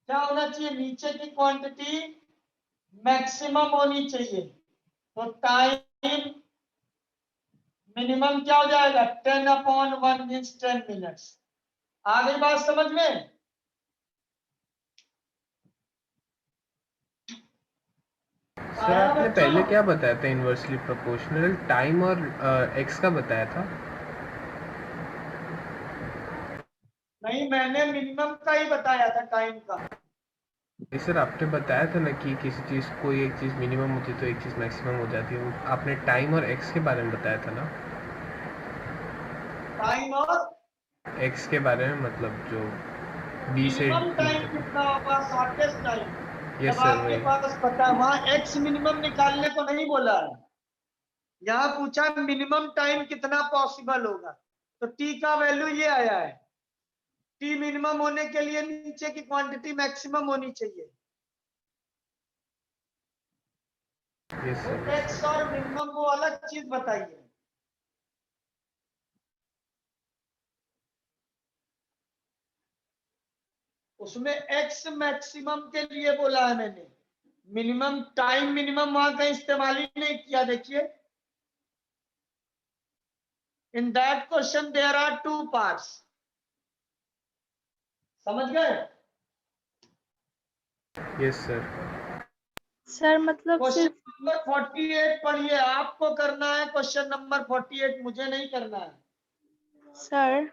क्या होना चाहिए, नीचे की क्वांटिटी मैक्सिमम होनी चाहिए, तो टाइम मिनिमम क्या हो जाएगा 10/1 मीन्स 10 मिनट्स। आ गई बात समझ में? सर आपने पहले क्या बताया था, इनवर्सली प्रोपोर्शनल टाइम और एक्स का बताया था? नहीं, मैंने मिनिमम का ही बताया था टाइम का। सर आपने बताया था ना कि किसी चीज़ कोई एक चीज़ मिनिमम होती है तो एक चीज़ मैक्सिमम हो जाती है, वो आपने टाइम और एक्स के बारे में बताया था ना? टाइम और एक्स के बारे में, मतलब जो बी से मिनिमम टाइम कितना होगा, शॉर्टेस्ट टाइम। यस जब सर आपके वही। पास पता है, वहां एक्स मिनिमम निकालने को नहीं बोला है, यहाँ पूछा मिनिमम टाइम कितना पॉसिबल होगा, तो टी का वैल्यू ये आया है। टी मिनिमम होने के लिए नीचे की क्वांटिटी मैक्सिमम होनी चाहिए। Yes sir. एक्स और मिनिमम वो अलग चीज बताइए। उसमें एक्स मैक्सिमम के लिए बोला है मैंने, मिनिमम टाइम मिनिमम वहां का इस्तेमाल ही नहीं किया। देखिए, in that question there are 2 parts. समझ गए? Yes sir. सर मतलब क्वेश्चन सिर्फ नंबर 48 पढ़िए, आपको करना है क्वेश्चन नंबर 48, मुझे नहीं करना है। सर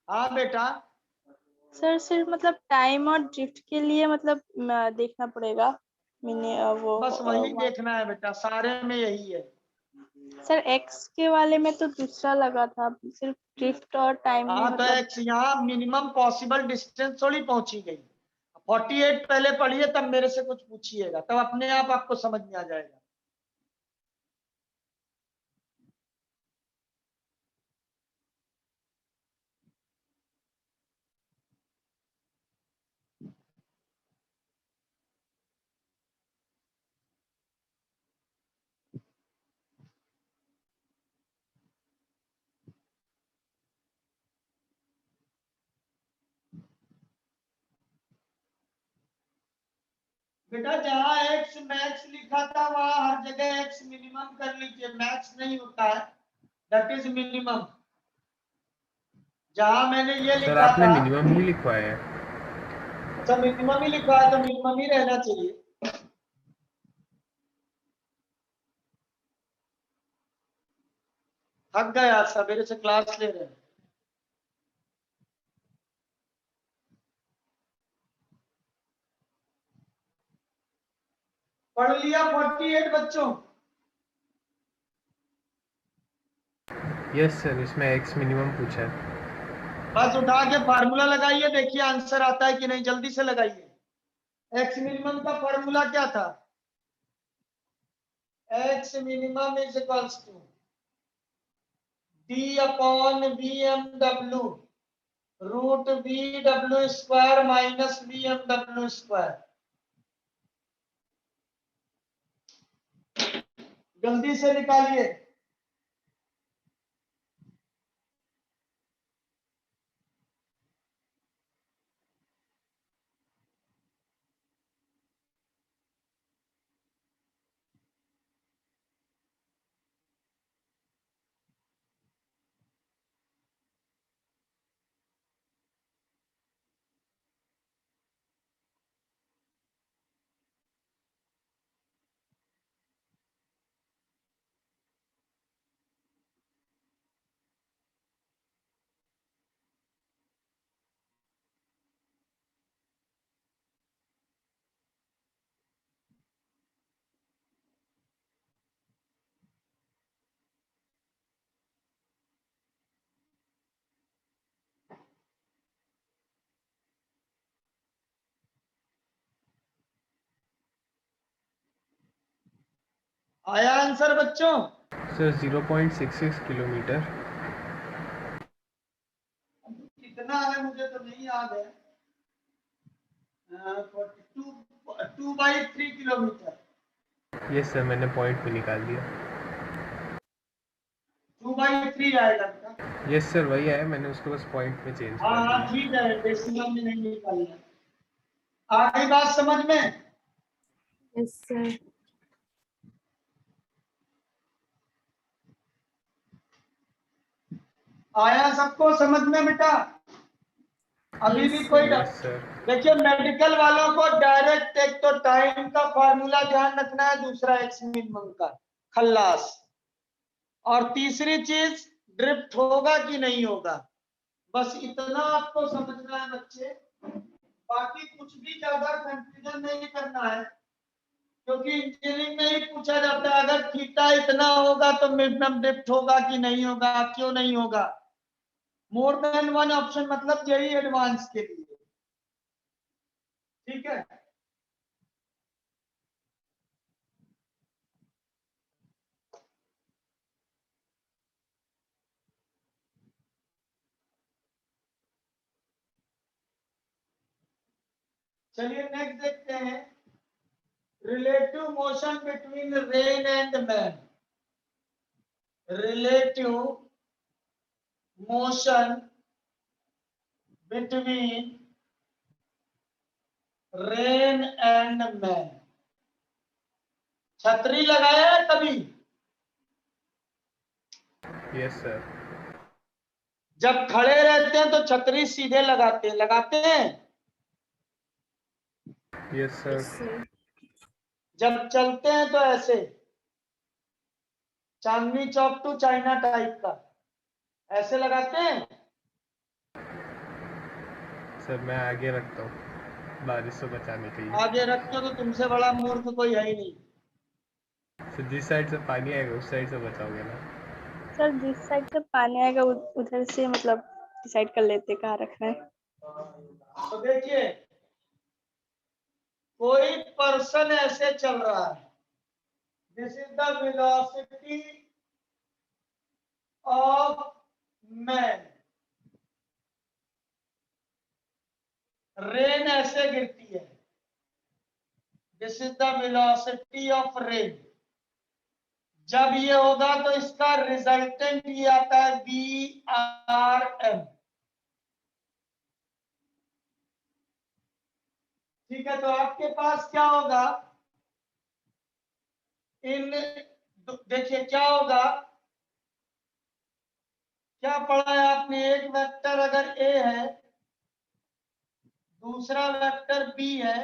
हाँ बेटा, सर सिर्फ मतलब टाइम और ड्रिफ्ट के लिए मतलब देखना पड़ेगा। मैंने बस वही वो देखना है बेटा, सारे में यही है। सर एक्स के वाले में तो दूसरा लगा था, सिर्फ ड्रिफ्ट और टाइम में हाँ तो मतलब। एक्स यहाँ मिनिमम पॉसिबल डिस्टेंस थोड़ी पहुंची गई। 48 पहले पढ़िए, तब मेरे से कुछ पूछिएगा, तब अपने आप आपको समझ में आ जाएगा। बेटा जहां एक्स मैक्स लिखा था वहां हर जगह एक्स मिनिमम कर लीजिए, मैक्स नहीं होता है, दैट इज मिनिमम। जहां मैंने ये सर लिखा आपने था, मिनिमम ही लिखवाया है। अच्छा मिनिमम ही लिखा है तो मिनिमम ही रहना चाहिए। थक गया, सवेरे से क्लास ले रहे हैं। पढ़ लिया 48 बच्चों? यस सर, इसमें एक्स मिनिमम पूछा है। बस उठा के फार्मूला लगाइए, देखिए आंसर आता है कि नहीं, जल्दी से लगाइए। एक्स मिनिमम का फार्मूला क्या था? X minimum is equals to D upon V M W root V W square minus V M W square. जल्दी से निकालिए। आया आंसर बच्चों? Sir 0.66 kilometre. कितना है मुझे तो नहीं याद है। 2/3 किलोमीटर। यस सर, मैंने पॉइंट भी निकाल दिया। 2/3 आएगा बेटा। यस सर, वही है, मैंने उसको बस पॉइंट में चेंज हाँ कर हाँ दिया। ठीक है, डेसिमल में नहीं निकालना। आ गई बात समझ में? Yes, sir. आया सबको समझ में बेटा? अभी Yes, भी कोई sir. Yes sir. देखिए, मेडिकल वालों को डायरेक्ट एक तो टाइम का फॉर्मूला ध्यान रखना है, दूसरा एक्स मिनिमम का, खल्लास। और तीसरी चीज ड्रिफ्ट होगा कि नहीं होगा, बस इतना आपको समझना है बच्चे। बाकी कुछ भी ज्यादा कंफ्यूजन नहीं करना है, क्योंकि इंजीनियरिंग में ही पूछा जाता है अगर थीटा इतना होगा तो मिनिमम ड्रिफ्ट होगा कि नहीं होगा, क्यों नहीं होगा। मोर देन वन ऑप्शन मतलब यही एडवांस के लिए, ठीक है। चलिए नेक्स्ट देखते हैं, relative motion between rain and man. Relative motion between rain and man. छतरी लगाया है कभी? Yes sir. जब खड़े रहते हैं तो छतरी सीधे लगाते हैं। Yes Yes, sir. sir. जब चलते हैं तो ऐसे, Chandni Chowk to China type का, ऐसे लगाते हैं। सर मैं आगे रखता हूँ बारिश से बचाने के लिए। आगे रखते हो तो तुमसे बड़ा मूर्ख कोई है ही नहीं। सर जिस साइड से पानी आएगा उस साइड से बचाओगे ना? सर जिस साइड से पानी आएगा उधर से मतलब डिसाइड कर लेते हैं कहाँ रखना है। तो देखिए, कोई पर्सन ऐसे चल रहा है, this is the velocity of man. Rain ऐसे गिरती है, this is the velocity of rain. जब ये होगा तो इसका रिजल्टेंट ये आता है VRM। ठीक है, तो आपके पास क्या होगा, इन देखिए क्या होगा, क्या पढ़ा है आपने, एक वेक्टर अगर A है, दूसरा वेक्टर B है,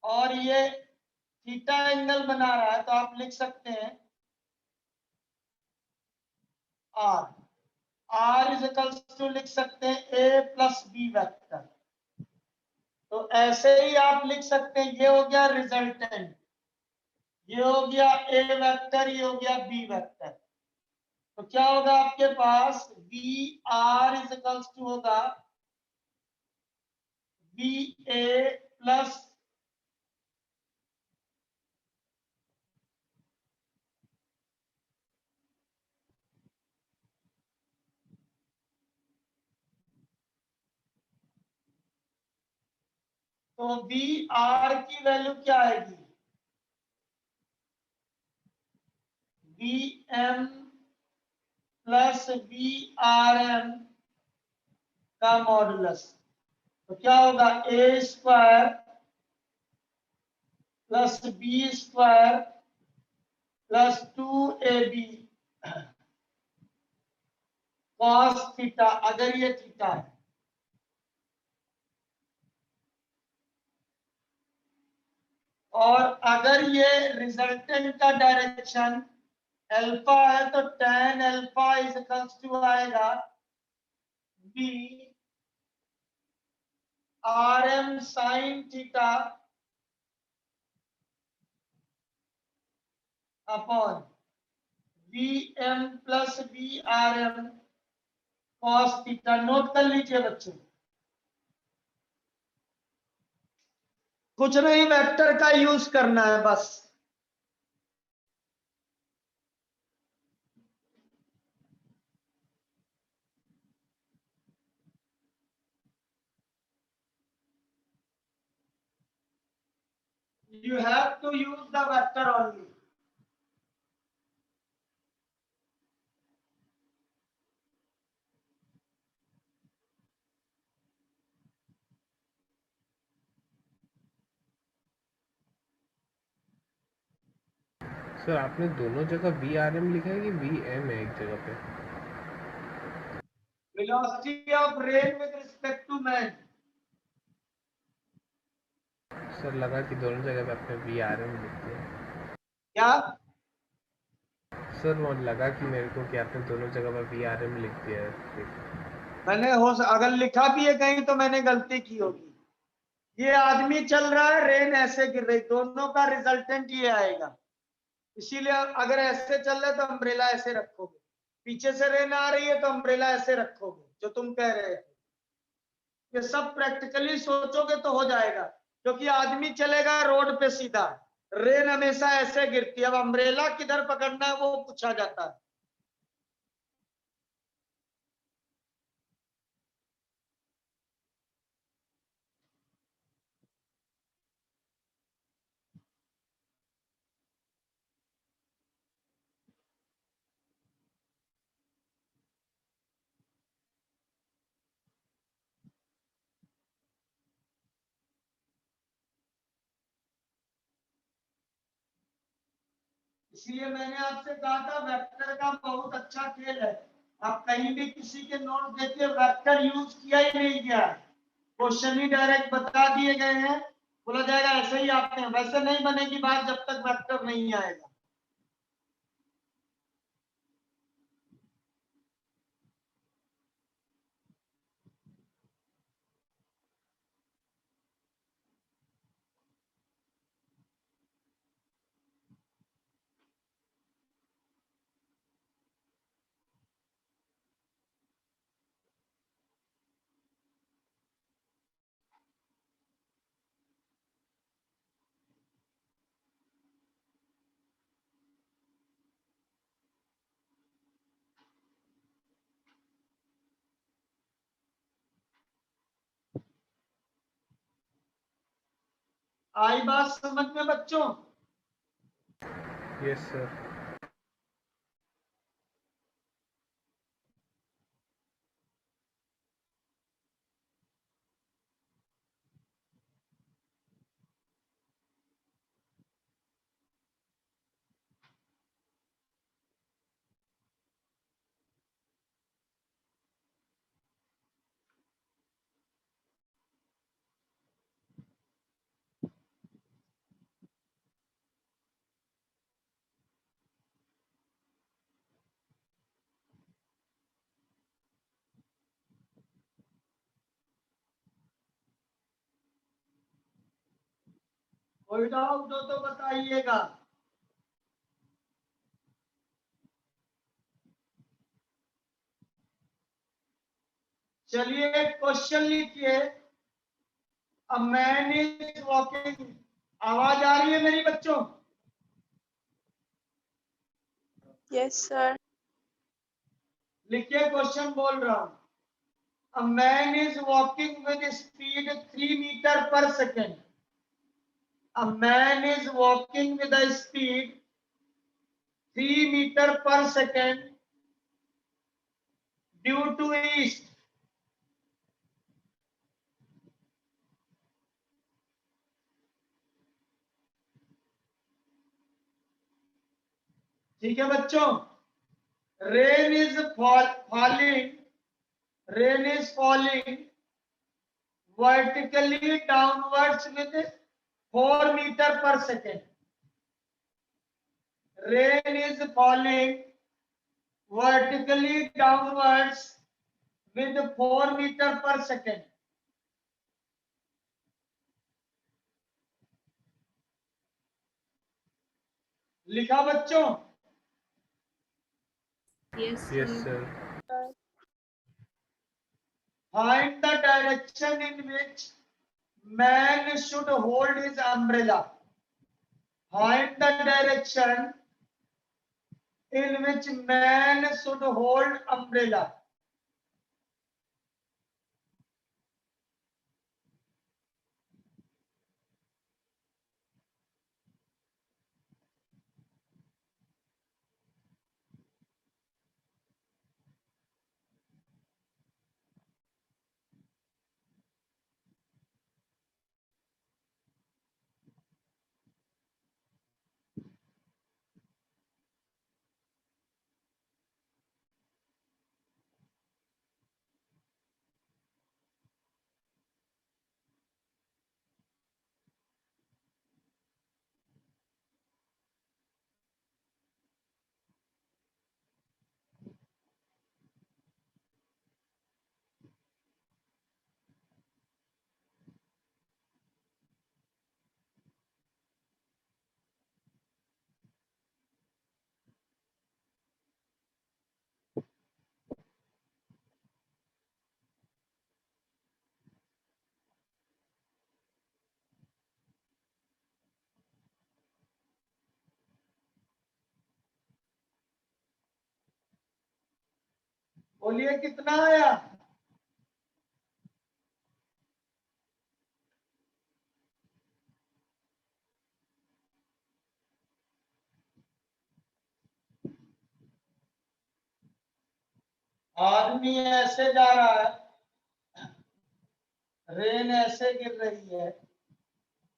और ये थीटा एंगल बना रहा है, तो आप लिख सकते हैं R इज इक्वल्स टू लिख सकते हैं A प्लस B वेक्टर। तो ऐसे ही आप लिख सकते हैं, ये हो गया रिजल्टेंट, ये हो गया A वेक्टर, ये हो गया B वेक्टर। तो क्या होगा आपके पास, VR इज इक्वल्स टू होगा VA प्लस तो VR की वैल्यू क्या आएगी, VM प्लस VRM का मॉडुलस। तो क्या होगा, A square plus B square plus 2AB cos theta, अगर ये थीटा है। और अगर ये रिजल्टेंट का डायरेक्शन अल्फा है तो tan alpha is equals to आएगा B RM sin थीटा upon VM plus BRM cos theta. Note कर लीजिए बच्चों, कुछ नहीं, वेक्टर का यूज करना है बस। You have to use the vector only. Sir आपने दोनों जगह वी आर एम लिखा है कि वी एम है एक जगह पे? Velocity of rain with respect to man. Sir लगा कि दोनों जगह पे आपने वी आर एम लिख दिया। क्या? सर वो लगा कि मेरे को कि आपने दोनों जगह पे वी आर एम लिख दिया है। मैंने अगर लिखा भी है कहीं तो मैंने गलती की होगी। ये आदमी चल रहा है, रेन ऐसे गिर रही, दोनों का रिजल्टेंट ये आएगा। इसीलिए अगर ऐसे चल रहे तो अम्ब्रेला ऐसे रखोगे, पीछे से रेन आ रही है तो अम्ब्रेला ऐसे रखोगे, जो तुम कह रहे थे। ये सब प्रैक्टिकली सोचोगे तो हो जाएगा, क्योंकि आदमी चलेगा रोड पे सीधा, रेन हमेशा ऐसे गिरती है। अब अम्ब्रेला किधर पकड़ना है वो पूछा जाता है। इसलिए मैंने आपसे कहा था वेक्टर का बहुत अच्छा खेल है। आप कहीं भी किसी के नोट देखिए, वेक्टर यूज किया ही नहीं गया, क्वेश्चन ही डायरेक्ट बता दिए गए हैं, बोला जाएगा ऐसे ही आते हैं। वैसे नहीं बनेगी बात जब तक वेक्टर नहीं आएगा। आई बात समझ में बच्चों? Yes sir. कोई डाउट हो तो बताइएगा। चलिए क्वेश्चन लिखिए। A man is walking. आवाज आ रही है मेरी बच्चों? Yes, sir. लिखिए, क्वेश्चन बोल रहा हूं। A man is walking with speed 3 meter per second. A man is walking with a speed 3 meter per second due to east. ठीक है बच्चों? Rain is falling, rain is falling vertically downwards with 4 meter per second. Rain is falling vertically downwards with 4 meter per second. लिखा बच्चों? Yes, yes sir. Sir. Find the direction in which man should hold his umbrella. Find the direction in which man should hold umbrella. बोलिए कितना आया? आदमी ऐसे जा रहा है, रेन ऐसे गिर रही है,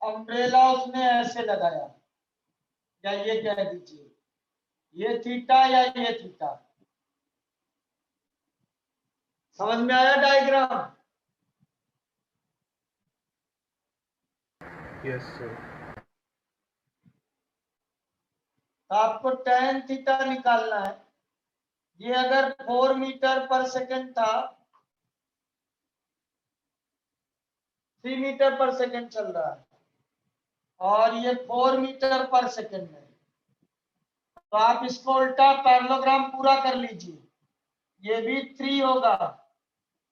अम्ब्रेला उसने ऐसे लगाया, या ये कह दीजिए ये थीटा या ये थीटा। समझ में आया डायग्राम? Yes sir. तो आपको tan थीटा निकालना है। ये अगर 4 मीटर पर सेकंड था, 3 मीटर पर सेकंड चल रहा है, और ये 4 मीटर पर सेकंड है, तो आप इसको उल्टा पैरेललोग्राम पूरा कर लीजिए। ये भी 3 होगा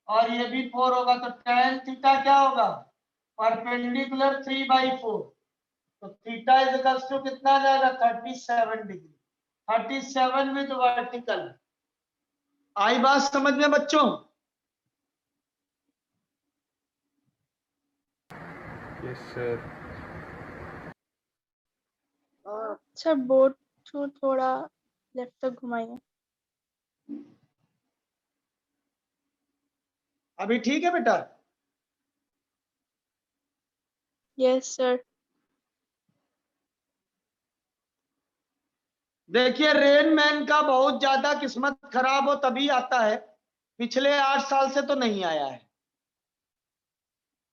और ये भी 4 होगा, तो tan थीटा क्या होगा? परपेंडिकुलर 3/4। तो थीटा इज इक्वल्स टू कितना आ जाएगा? 37 डिग्री। 37 with vertical. आई बात समझ में बच्चों? Yes sir. अच्छा, बोर्ड थोड़ा लेफ्ट तक घुमाइए। अभी ठीक है बेटा? Yes sir. देखिए, रेन मैन का बहुत ज्यादा किस्मत खराब हो तभी आता है, पिछले 8 साल से तो नहीं आया है।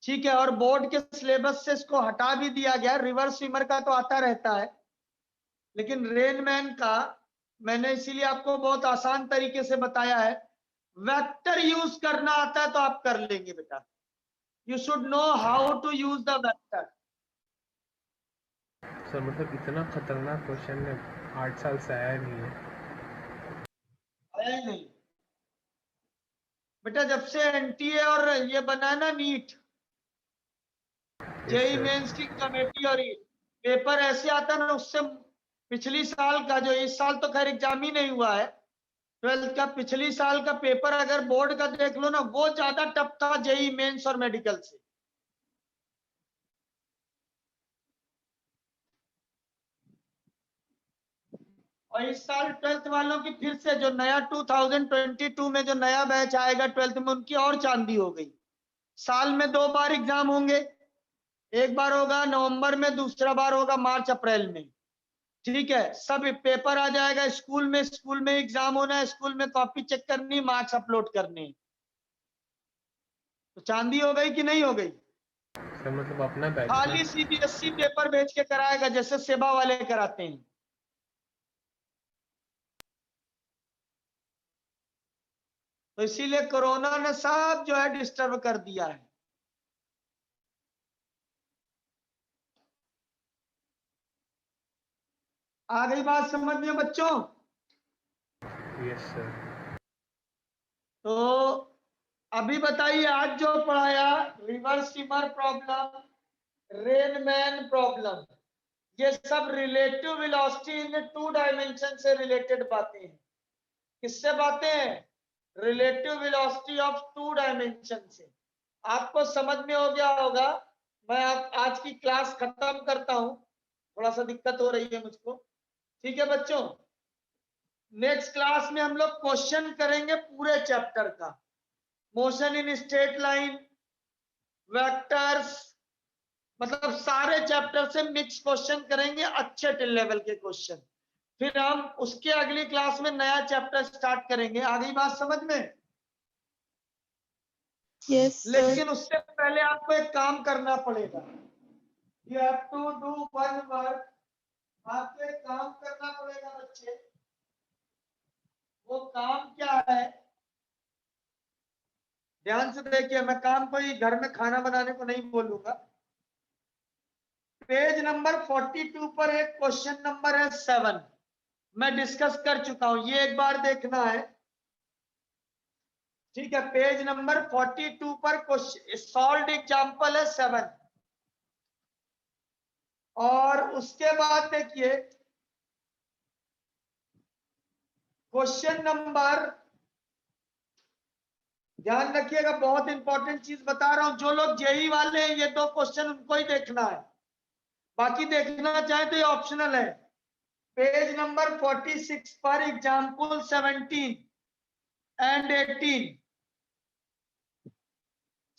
ठीक है, और बोर्ड के सिलेबस से इसको हटा भी दिया गया। रिवर्स स्विमर का तो आता रहता है, लेकिन रेन मैन का मैंने इसीलिए आपको बहुत आसान तरीके से बताया है। वेक्टर यूज करना आता है तो आप कर लेंगे बेटा। You should know how to use the vector. Sir मतलब इतना खतरनाक क्वेश्चन है 8 साल से आया नहीं है। आया ही नहीं बेटा, जब से एनटीए और ये बना है ना नीट, जेई सर। मेंस की कमेटी, और ये पेपर ऐसे आता है ना, उससे पिछली साल का, जो इस साल तो खैर एग्जाम ही नहीं हुआ है, 12th का पिछली साल का पेपर अगर बोर्ड का देख लो ना, वो ज्यादा टफ था जेई मेंस और मेडिकल से। और इस साल 12th वालों की फिर से जो नया 2022 में जो नया बैच आएगा 12th में, उनकी और चांदी हो गई। साल में 2 बार एग्जाम होंगे, एक बार होगा नवंबर में, दूसरा बार होगा मार्च अप्रैल में। ठीक है, सब पेपर आ जाएगा स्कूल में एग्जाम होना है, स्कूल में कॉपी चेक करनी, मार्क्स अपलोड करने। तो चांदी हो गई कि नहीं हो गई? सर मतलब अपना बैच खाली सीबीएसई पेपर भेज के कराएगा, जैसे सेवा वाले कराते हैं। तो इसीलिए कोरोना ने सब जो है डिस्टर्ब कर दिया है। आ गई बात समझ में बच्चों? Yes sir. तो अभी बताइए, आज जो पढ़ाया, reverse swimmer problem, Rain Man problem, ये सब रिलेटिव वेलोसिटी इन 2 डायमेंशन से रिलेटेड बातें हैं। किससे बातें हैं? रिलेटिव वेलोसिटी ऑफ 2 डायमेंशन से। आपको समझ में हो गया होगा। मैं आज की क्लास खत्म करता हूं, थोड़ा सा दिक्कत हो रही है मुझको। ठीक है बच्चों, नेक्स्ट क्लास में हम लोग क्वेश्चन करेंगे पूरे चैप्टर का, motion in straight line, vectors, मतलब सारे चैप्टर से मिक्स क्वेश्चन करेंगे, अच्छे लेवल के क्वेश्चन। फिर हम उसके अगली क्लास में नया चैप्टर स्टार्ट करेंगे। आ गई बात समझ में? Yes sir. लेकिन उससे पहले आपको एक काम करना पड़ेगा। You have to do one work. आपको एक काम करना पड़ेगा बच्चे। वो काम क्या है? ध्यान से देखिए, मैं काम कोई घर में खाना बनाने को नहीं बोलूंगा। पेज नंबर 42 पर एक क्वेश्चन नंबर है 7, मैं डिस्कस कर चुका हूं, ये एक बार देखना है। ठीक है, पेज नंबर 42 पर क्वेश्चन सॉल्व्ड एग्जांपल है 7, और उसके बाद देखिए क्वेश्चन नंबर ध्यान रखिएगा, बहुत इंपॉर्टेंट चीज बता रहा हूं। जो लोग जेई वाले हैं ये 2 क्वेश्चन उनको ही देखना है, बाकी देखना चाहे तो ये ऑप्शनल है। पेज नंबर 46 पर example 17 and 18,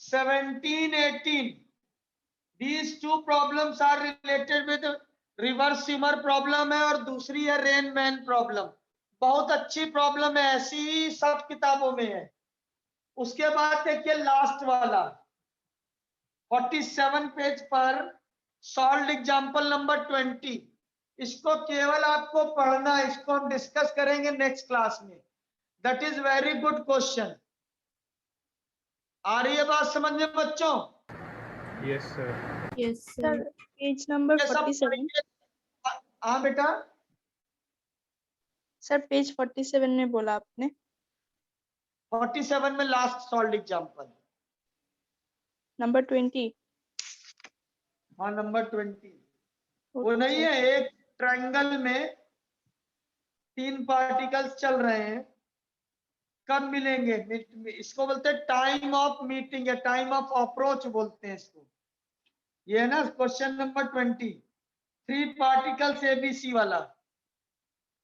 17, 18, these two problems are related with reverse swimmer problem है और दूसरी है रेन मैन प्रॉब्लम। बहुत अच्छी प्रॉब्लम है, ऐसी ही सब किताबों में है। उसके बाद देखिए लास्ट वाला 47 पेज पर सॉल्व एग्जांपल नंबर 20। इसको केवल आपको पढ़ना है, इसको हम डिस्कस करेंगे नेक्स्ट क्लास में। That is very good question. आ रही है बात समझ में बच्चों? Yes sir. Yes, Sir, sir. page number ये सब 47. पढ़ेंगे। हाँ बेटा, Sir, page 47 में बोला आपने। 47 में लास्ट सॉल्व एग्जांपल। Number 20. हाँ नंबर 20। वो Okay, नहीं sir. है, एक ट्रायंगल में 3 पार्टिकल्स चल रहे हैं, कब मिलेंगे? इसको बोलते हैं टाइम ऑफ मीटिंग या टाइम ऑफ अप्रोच बोलते हैं इसको। ये है ना क्वेश्चन नंबर 20, 3 पार्टिकल्स एबीसी वाला।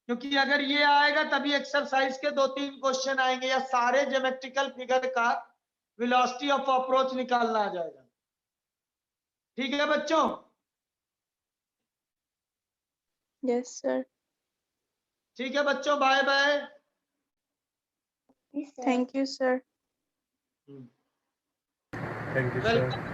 क्योंकि अगर ये आएगा तभी एक्सरसाइज के 2-3 क्वेश्चन आएंगे, या सारे ज्योमेट्रिकल फिगर का वेलोसिटी ऑफ अप्रोच निकालना आ जाएगा। ठीक है बच्चों? Yes, sir. ठीक है बच्चों, bye bye. Thank you, sir. Thank you sir. Welcome.